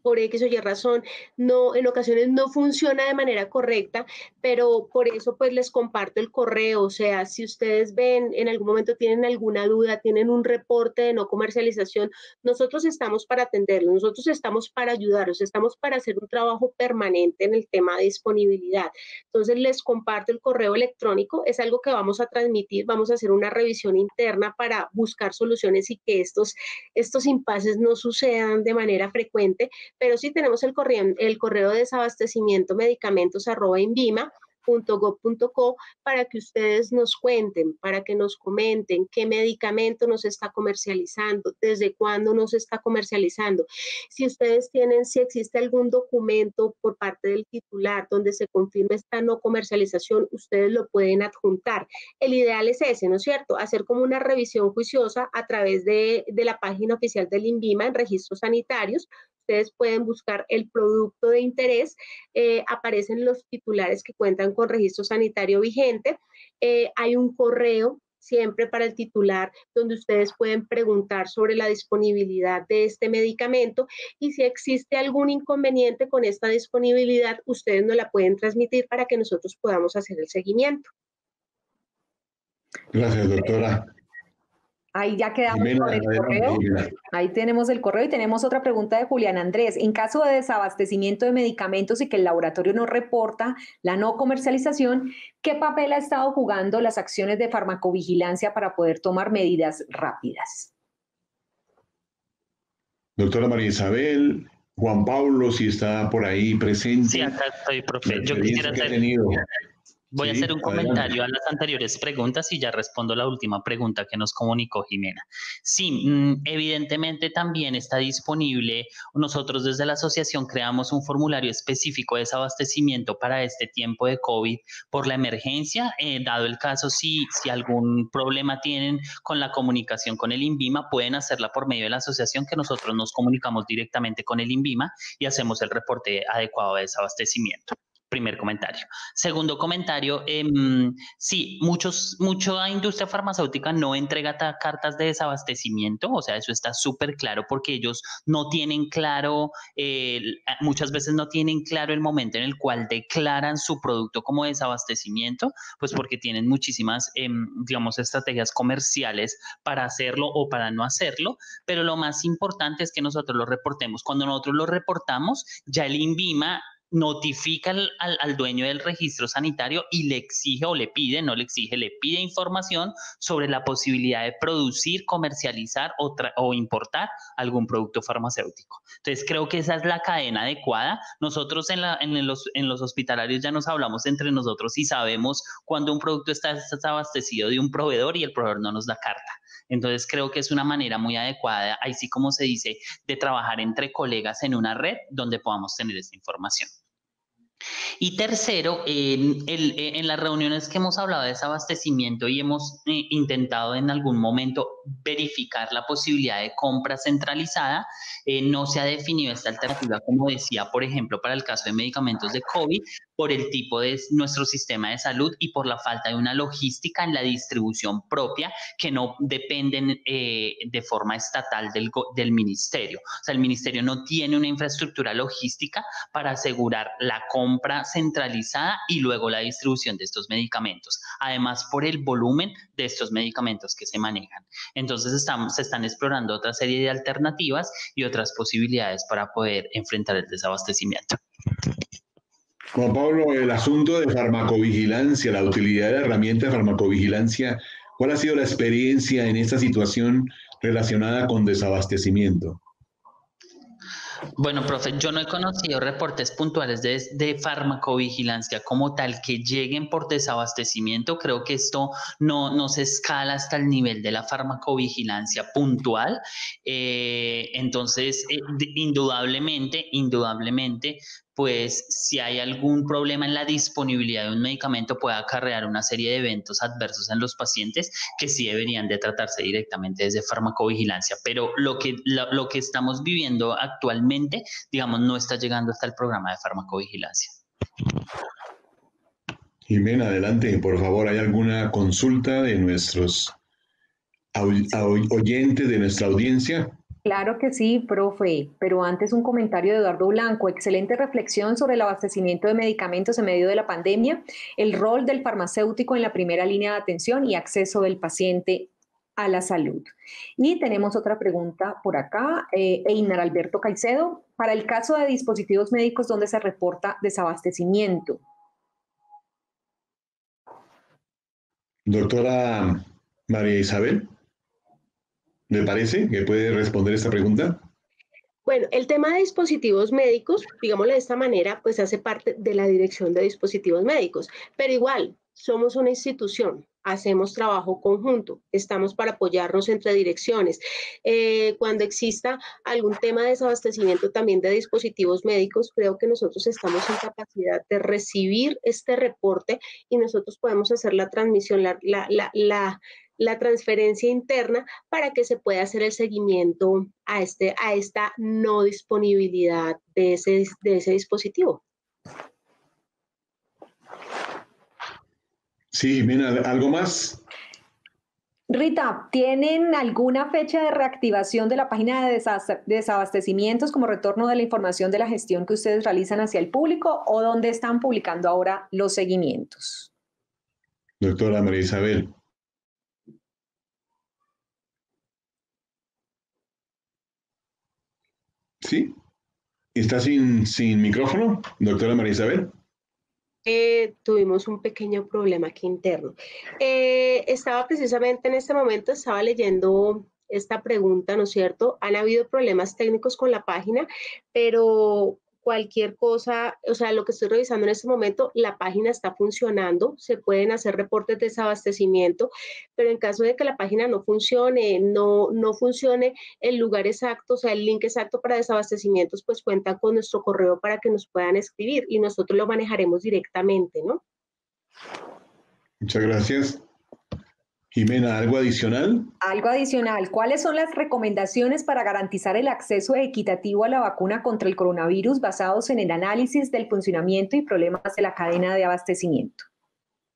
por X o Y razón, no, en ocasiones no funciona de manera correcta, pero por eso pues les comparto el correo. O sea, si ustedes ven, en algún momento tienen alguna duda, tienen un reporte de no comercialización, nosotros estamos para atenderlos, nosotros estamos para ayudarlos, estamos para hacer un trabajo permanente en el tema de disponibilidad. Entonces les comparto el correo electrónico, es algo que vamos a transmitir, vamos a hacer una revisión interna para buscar soluciones y que estos impases no sucedan de manera frecuente, pero sí tenemos el correo de desabastecimiento medicamentos @invima.gov.co para que ustedes nos cuenten, para que nos comenten qué medicamento nos está comercializando, desde cuándo nos está comercializando. Si ustedes tienen, si existe algún documento por parte del titular donde se confirme esta no comercialización, ustedes lo pueden adjuntar. El ideal es ese, ¿no es cierto? Hacer como una revisión juiciosa a través de la página oficial del INVIMA en registros sanitarios. Ustedes pueden buscar el producto de interés, aparecen los titulares que cuentan con registro sanitario vigente, hay un correo siempre para el titular donde ustedes pueden preguntar sobre la disponibilidad de este medicamento y si existe algún inconveniente con esta disponibilidad, ustedes nos la pueden transmitir para que nosotros podamos hacer el seguimiento. Gracias, doctora. Ahí ya quedamos con el correo. Ahí tenemos el correo y tenemos otra pregunta de Julián Andrés. En caso de desabastecimiento de medicamentos y que el laboratorio no reporta la no comercialización, ¿qué papel ha estado jugando las acciones de farmacovigilancia para poder tomar medidas rápidas? Doctora María Isabel, Juan Pablo, si está por ahí presente. Sí, acá estoy, profe. Yo quisiera Voy a hacer un comentario a las anteriores preguntas y ya respondo la última pregunta que nos comunicó Jimena. Sí, evidentemente también está disponible. Nosotros desde la asociación creamos un formulario específico de desabastecimiento para este tiempo de COVID por la emergencia. Dado el caso, si algún problema tienen con la comunicación con el INVIMA, pueden hacerla por medio de la asociación, que nosotros nos comunicamos directamente con el INVIMA y hacemos el reporte adecuado de desabastecimiento. primer comentario. Segundo comentario, sí, mucha industria farmacéutica no entrega cartas de desabastecimiento, o sea, eso está súper claro porque ellos no tienen claro, muchas veces no tienen claro el momento en el cual declaran su producto como desabastecimiento, pues porque tienen muchísimas, digamos, estrategias comerciales para hacerlo o para no hacerlo, pero lo más importante es que nosotros lo reportemos. Cuando nosotros lo reportamos, ya el INVIMA notifica al dueño del registro sanitario y le exige o le pide, no le exige, le pide información sobre la posibilidad de producir, comercializar o importar algún producto farmacéutico. Entonces creo que esa es la cadena adecuada. Nosotros en los hospitalarios ya nos hablamos entre nosotros y sabemos cuando un producto está desabastecido de un proveedor y el proveedor no nos da carta. Entonces creo que es una manera muy adecuada, ahí sí como se dice, de trabajar entre colegas en una red donde podamos tener esta información. Y tercero, en las reuniones que hemos hablado de desabastecimiento y hemos intentado en algún momento verificar la posibilidad de compra centralizada, no se ha definido esta alternativa, como decía, por ejemplo, para el caso de medicamentos de COVID, por el tipo de nuestro sistema de salud y por la falta de una logística en la distribución propia que no dependen de forma estatal del ministerio. O sea, el ministerio no tiene una infraestructura logística para asegurar la compra centralizada y luego la distribución de estos medicamentos, además por el volumen de estos medicamentos que se manejan. Entonces se están explorando otra serie de alternativas y otras posibilidades para poder enfrentar el desabastecimiento. Juan Pablo, el asunto de farmacovigilancia, la utilidad de herramientas de farmacovigilancia, ¿cuál ha sido la experiencia en esta situación relacionada con desabastecimiento? Bueno, profe, yo no he conocido reportes puntuales de farmacovigilancia como tal que lleguen por desabastecimiento. Creo que esto no se escala hasta el nivel de la farmacovigilancia puntual. Entonces, indudablemente, pues si hay algún problema en la disponibilidad de un medicamento puede acarrear una serie de eventos adversos en los pacientes que sí deberían de tratarse directamente desde farmacovigilancia, pero lo que estamos viviendo actualmente, digamos, no está llegando hasta el programa de farmacovigilancia. Jimena, adelante, por favor, ¿hay alguna consulta de nuestros oyentes, de nuestra audiencia? Claro que sí, profe, pero antes un comentario de Eduardo Blanco. Excelente reflexión sobre el abastecimiento de medicamentos en medio de la pandemia, el rol del farmacéutico en la primera línea de atención y acceso del paciente a la salud. Y tenemos otra pregunta por acá, Einar Alberto Caicedo. Para el caso de dispositivos médicos, ¿dónde se reporta desabastecimiento? Doctora María Isabel, ¿le parece que puede responder esta pregunta? Bueno, el tema de dispositivos médicos, digámoslo de esta manera, pues hace parte de la Dirección de Dispositivos Médicos, pero igual, somos una institución, hacemos trabajo conjunto, estamos para apoyarnos entre direcciones. Cuando exista algún tema de desabastecimiento también de dispositivos médicos, creo que nosotros estamos en capacidad de recibir este reporte y nosotros podemos hacer la transmisión, la transferencia interna para que se pueda hacer el seguimiento a esta no disponibilidad de ese dispositivo. Sí, Jimena, ¿algo más? Rita, ¿tienen alguna fecha de reactivación de la página de desabastecimientos como retorno de la información de la gestión que ustedes realizan hacia el público o dónde están publicando ahora los seguimientos? Doctora María Isabel. ¿Sí? ¿Está sin micrófono, doctora María Isabel? Tuvimos un pequeño problema aquí interno. Estaba precisamente en este momento, estaba leyendo esta pregunta, ¿no es cierto? Han habido problemas técnicos con la página, pero cualquier cosa, o sea, lo que estoy revisando en este momento, la página está funcionando, se pueden hacer reportes de desabastecimiento, pero en caso de que la página no funcione, no funcione el lugar exacto, o sea, el link exacto para desabastecimientos, pues cuentan con nuestro correo para que nos puedan escribir y nosotros lo manejaremos directamente, ¿no? Muchas gracias. Jimena, ¿algo adicional? Algo adicional, ¿cuáles son las recomendaciones para garantizar el acceso equitativo a la vacuna contra el coronavirus basados en el análisis del funcionamiento y problemas de la cadena de abastecimiento?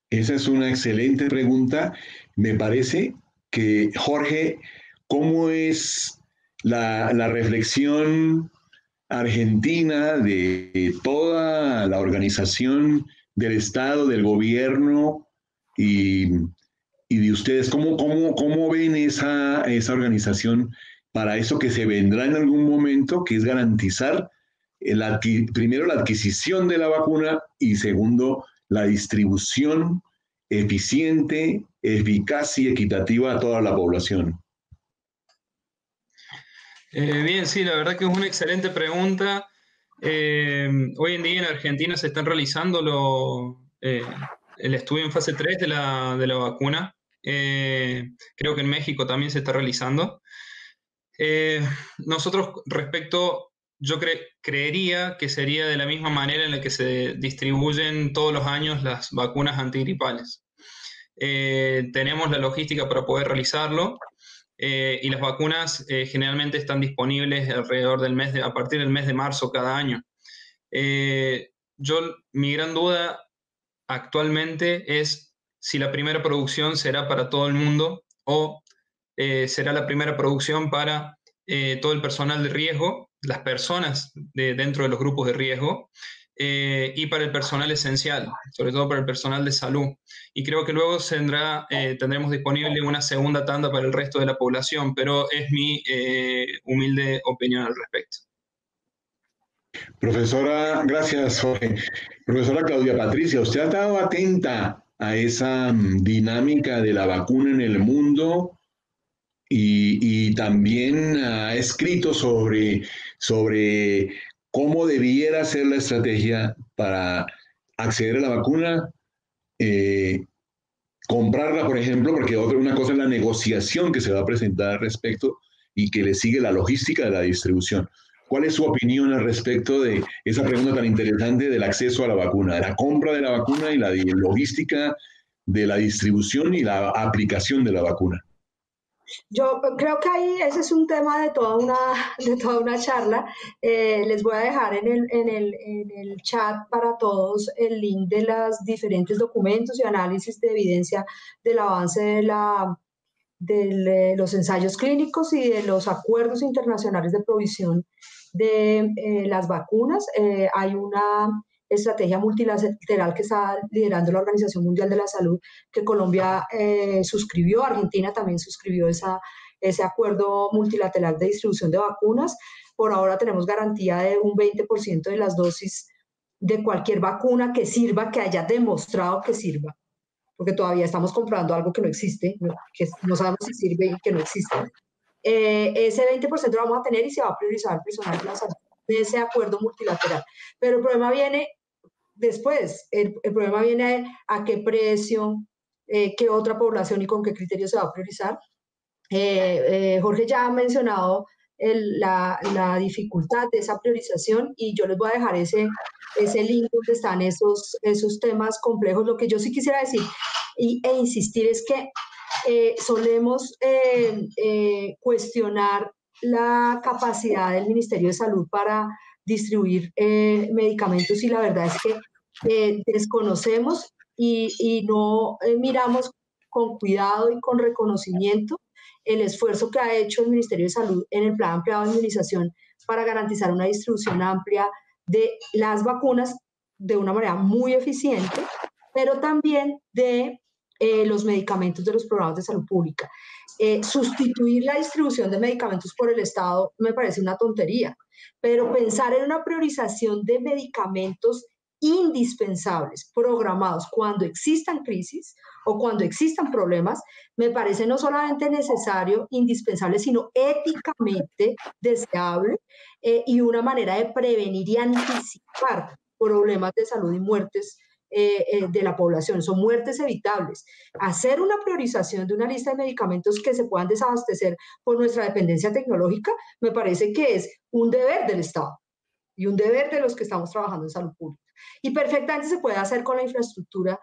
Esa es una excelente pregunta. Me parece que, Jorge, ¿cómo es la reflexión argentina de toda la organización del Estado, del gobierno y de ustedes? ¿Cómo ven esa organización para eso que se vendrá en algún momento, que es garantizar primero la adquisición de la vacuna y segundo, la distribución eficiente, eficaz y equitativa a toda la población? Bien, sí, la verdad que es una excelente pregunta. Hoy en día en Argentina se están realizando el estudio en fase 3 de la vacuna. Creo que en México también se está realizando. Nosotros yo creería que sería de la misma manera en la que se distribuyen todos los años las vacunas antigripales. Tenemos la logística para poder realizarlo. Y las vacunas generalmente están disponibles alrededor a partir del mes de marzo cada año. Mi gran duda actualmente es si la primera producción será para todo el mundo o será la primera producción para todo el personal de riesgo, las personas dentro de los grupos de riesgo, y para el personal esencial, sobre todo para el personal de salud. Y creo que luego tendremos disponible una segunda tanda para el resto de la población, pero es mi humilde opinión al respecto. Profesora, gracias, Jorge. Profesora Claudia Patricia, ¿usted ha estado atenta a esa dinámica de la vacuna en el mundo? Y también ha escrito sobre cómo debiera ser la estrategia para acceder a la vacuna, comprarla, por ejemplo, porque una cosa es la negociación que se va a presentar al respecto y que le sigue la logística de la distribución. ¿Cuál es su opinión al respecto de esa pregunta tan interesante del acceso a la vacuna, de la compra de la vacuna y la logística de la distribución y la aplicación de la vacuna? Yo creo que ahí ese es un tema de toda una charla. Les voy a dejar en el chat para todos el link de los diferentes documentos y análisis de evidencia del avance de los ensayos clínicos y de los acuerdos internacionales de provisión de las vacunas. Hay una estrategia multilateral que está liderando la Organización Mundial de la Salud, que Colombia suscribió, Argentina también suscribió ese acuerdo multilateral de distribución de vacunas. Por ahora tenemos garantía de un 20% de las dosis de cualquier vacuna que sirva, que haya demostrado que sirva, porque todavía estamos comprando algo que no existe, que no sabemos si sirve y que no existe. Ese 20% lo vamos a tener y se va a priorizar el personal de la salud de ese acuerdo multilateral. Pero el problema viene después, el problema viene a qué precio, qué otra población y con qué criterio se va a priorizar. Jorge ya ha mencionado la dificultad de esa priorización y yo les voy a dejar ese link donde están esos temas complejos. Lo que yo sí quisiera decir e insistir es que solemos cuestionar la capacidad del Ministerio de Salud para distribuir medicamentos y la verdad es que desconocemos y no miramos con cuidado y con reconocimiento el esfuerzo que ha hecho el Ministerio de Salud en el Plan Ampliado de Inmunización para garantizar una distribución amplia de las vacunas de una manera muy eficiente, pero también de los medicamentos de los programas de salud pública. Sustituir la distribución de medicamentos por el Estado me parece una tontería, pero pensar en una priorización de medicamentos indispensables, programados cuando existan crisis o cuando existan problemas, me parece no solamente necesario, indispensable, sino éticamente deseable y una manera de prevenir y anticipar problemas de salud y muertes de la población, son muertes evitables. Hacer una priorización de una lista de medicamentos que se puedan desabastecer por nuestra dependencia tecnológica me parece que es un deber del Estado y un deber de los que estamos trabajando en salud pública. Y perfectamente se puede hacer con la infraestructura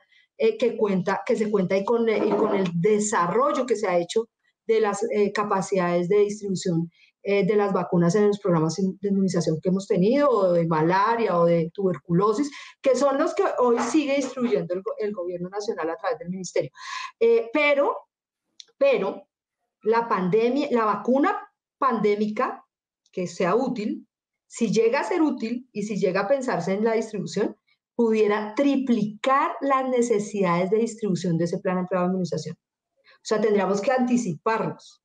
que se cuenta y con el desarrollo que se ha hecho de las capacidades de distribución de las vacunas en los programas de inmunización que hemos tenido, o de malaria o de tuberculosis, que son los que hoy sigue distribuyendo el gobierno nacional a través del ministerio. Pero la pandemia, la vacuna pandémica que sea útil, si llega a ser útil y si llega a pensarse en la distribución, pudiera triplicar las necesidades de distribución de ese plan ampliado de inmunización. O sea, tendríamos que anticiparnos.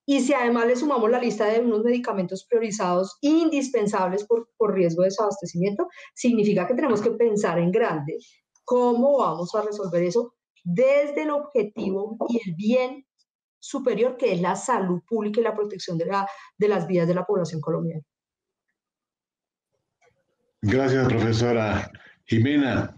Y si además le sumamos la lista de unos medicamentos priorizados indispensables por riesgo de desabastecimiento, significa que tenemos que pensar en grande cómo vamos a resolver eso desde el objetivo y el bien superior, que es la salud pública y la protección de las vidas de la población colombiana. Gracias, profesora. Jimena,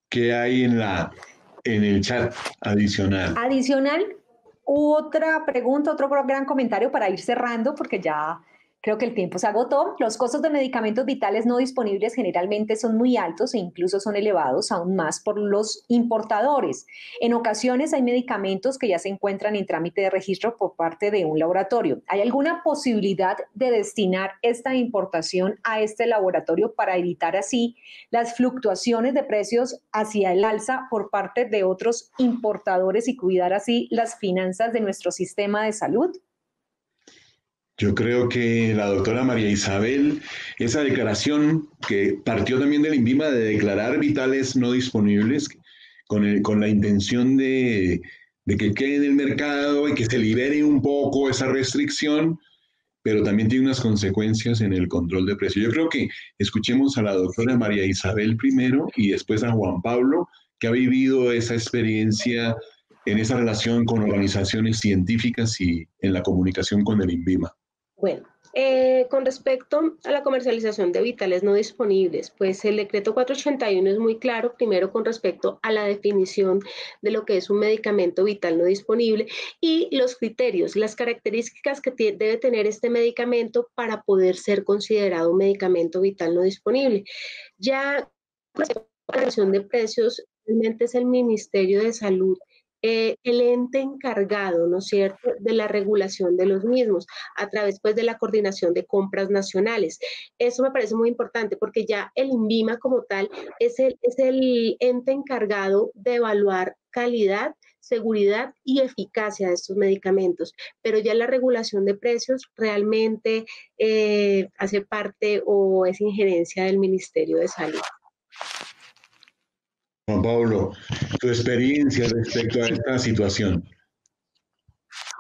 ¿qué hay en el chat adicional? Adicional, otra pregunta, otro gran comentario para ir cerrando, porque ya creo que el tiempo se agotó. Los costos de medicamentos vitales no disponibles generalmente son muy altos e incluso son elevados aún más por los importadores. En ocasiones hay medicamentos que ya se encuentran en trámite de registro por parte de un laboratorio. ¿Hay alguna posibilidad de destinar esta importación a este laboratorio para evitar así las fluctuaciones de precios hacia el alza por parte de otros importadores y cuidar así las finanzas de nuestro sistema de salud? Yo creo que la doctora María Isabel, esa declaración que partió también del INVIMA de declarar vitales no disponibles con la intención de que quede en el mercado y que se libere un poco esa restricción, pero también tiene unas consecuencias en el control de precios. Yo creo que escuchemos a la doctora María Isabel primero y después a Juan Pablo, que ha vivido esa experiencia en esa relación con organizaciones científicas y en la comunicación con el INVIMA. Bueno, con respecto a la comercialización de vitales no disponibles, pues el decreto 481 es muy claro, primero con respecto a la definición de lo que es un medicamento vital no disponible y los criterios, las características que debe tener este medicamento para poder ser considerado un medicamento vital no disponible. Ya con respecto a la relación de precios, realmente es el Ministerio de Salud el ente encargado, ¿no es cierto?, de la regulación de los mismos, a través pues de la coordinación de compras nacionales. Eso me parece muy importante porque ya el INVIMA como tal es el ente encargado de evaluar calidad, seguridad y eficacia de estos medicamentos, pero ya la regulación de precios realmente hace parte o es injerencia del Ministerio de Salud. Juan Pablo, tu experiencia respecto a esta situación.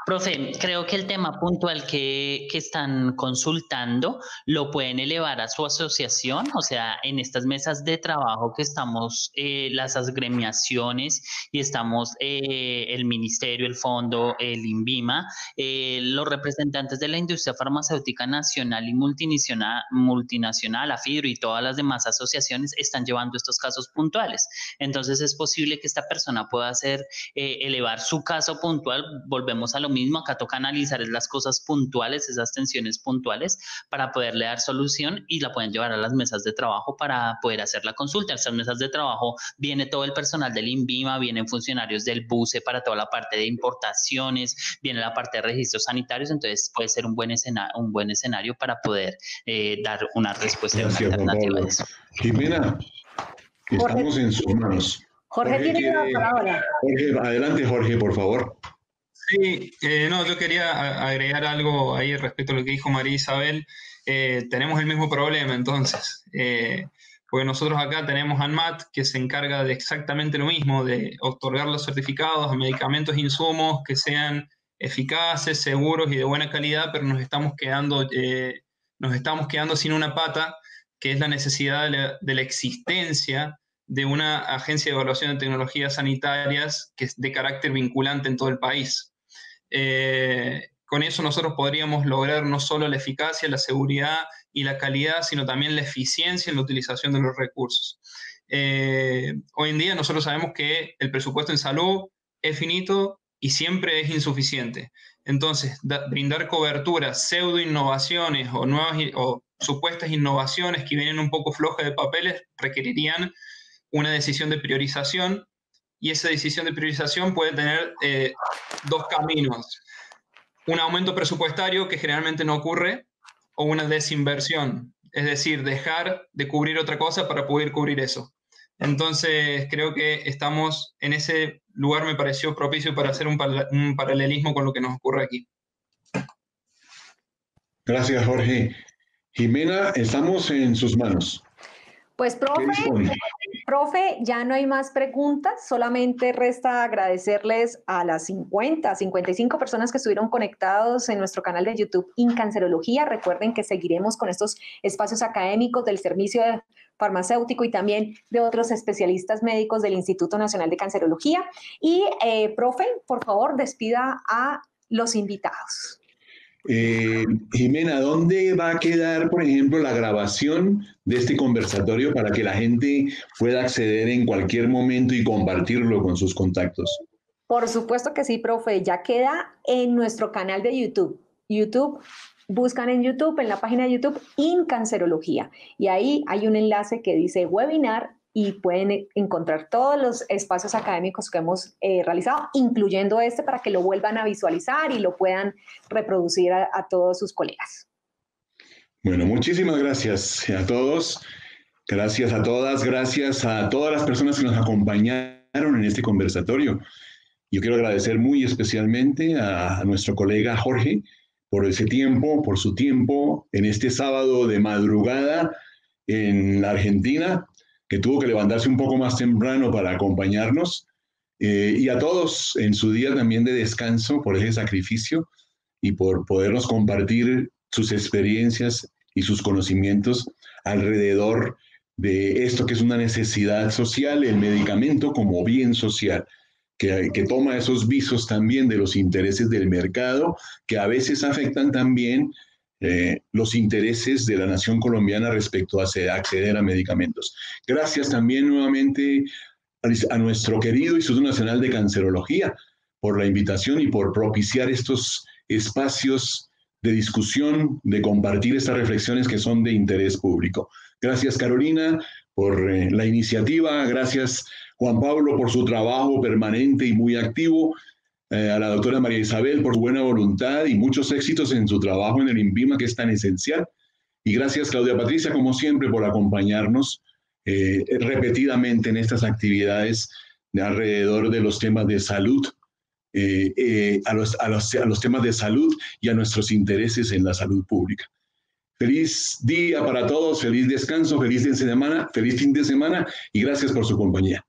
Profe, creo que el tema puntual que están consultando lo pueden elevar a su asociación, o sea, en estas mesas de trabajo que estamos las agremiaciones y estamos el ministerio, el fondo, el INVIMA, los representantes de la industria farmacéutica nacional y multinacional, AFIDRO y todas las demás asociaciones están llevando estos casos puntuales. Entonces es posible que esta persona pueda elevar su caso puntual. Volvemos a lo mismo, acá toca analizar las cosas puntuales, esas tensiones puntuales para poderle dar solución y la pueden llevar a las mesas de trabajo para poder hacer la consulta. En estas mesas de trabajo viene todo el personal del INVIMA, vienen funcionarios del BUCE para toda la parte de importaciones, viene la parte de registros sanitarios, entonces puede ser un buen escenario para poder dar una respuesta. Gracias, Juan Pablo. Jimena, estamos en sus manos. Jorge tiene la palabra. Jorge, adelante, Jorge, por favor. Sí, no, yo quería agregar algo ahí respecto a lo que dijo María Isabel. Tenemos el mismo problema, entonces, porque nosotros acá tenemos ANMAT, que se encarga de exactamente lo mismo, de otorgar los certificados a medicamentos e insumos que sean eficaces, seguros y de buena calidad, pero nos estamos quedando sin una pata, que es la necesidad de la existencia de una agencia de evaluación de tecnologías sanitarias que es de carácter vinculante en todo el país. Con eso nosotros podríamos lograr no solo la eficacia, la seguridad y la calidad, sino también la eficiencia en la utilización de los recursos. Hoy en día nosotros sabemos que el presupuesto en salud es finito y siempre es insuficiente. Entonces, brindar cobertura, pseudo-innovaciones o supuestas innovaciones que vienen un poco flojas de papeles requerirían una decisión de priorización, y esa decisión de priorización puede tener dos caminos: un aumento presupuestario, que generalmente no ocurre, o una desinversión, es decir, dejar de cubrir otra cosa para poder cubrir eso. Entonces, creo que estamos en ese lugar, me pareció propicio para hacer un paralelismo con lo que nos ocurre aquí. Gracias, Jorge. Jimena, estamos en sus manos. Pues, profe, ya no hay más preguntas, solamente resta agradecerles a las 55 personas que estuvieron conectados en nuestro canal de YouTube Incancerología. Recuerden que seguiremos con estos espacios académicos del servicio farmacéutico y también de otros especialistas médicos del Instituto Nacional de Cancerología. Y, profe, por favor, despida a los invitados. Jimena, ¿dónde va a quedar, por ejemplo, la grabación de este conversatorio para que la gente pueda acceder en cualquier momento y compartirlo con sus contactos? Por supuesto que sí, profe. Ya queda en nuestro canal de YouTube. Buscan en YouTube, en la página de YouTube, Incancerología. Y ahí hay un enlace que dice webinar y pueden encontrar todos los espacios académicos que hemos realizado, incluyendo este, para que lo vuelvan a visualizar y lo puedan reproducir a todos sus colegas. Bueno, muchísimas gracias a todos. Gracias a todas. Gracias a todas las personas que nos acompañaron en este conversatorio. Yo quiero agradecer muy especialmente a nuestro colega Jorge por ese tiempo, por su tiempo en este sábado de madrugada en la Argentina, que tuvo que levantarse un poco más temprano para acompañarnos, y a todos en su día también de descanso por ese sacrificio y por podernos compartir sus experiencias y sus conocimientos alrededor de esto que es una necesidad social, el medicamento como bien social, que toma esos visos también de los intereses del mercado, que a veces afectan también los intereses de la nación colombiana respecto a acceder a medicamentos. Gracias también nuevamente a nuestro querido Instituto Nacional de Cancerología por la invitación y por propiciar estos espacios de discusión, de compartir estas reflexiones que son de interés público. Gracias, Carolina, por la iniciativa. Gracias, Juan Pablo, por su trabajo permanente y muy activo. A la doctora María Isabel por su buena voluntad y muchos éxitos en su trabajo en el INVIMA, que es tan esencial. Y gracias, Claudia Patricia, como siempre, por acompañarnos repetidamente en estas actividades alrededor de los temas de salud, a los temas de salud y a nuestros intereses en la salud pública. Feliz día para todos, feliz descanso, feliz fin de semana y gracias por su compañía.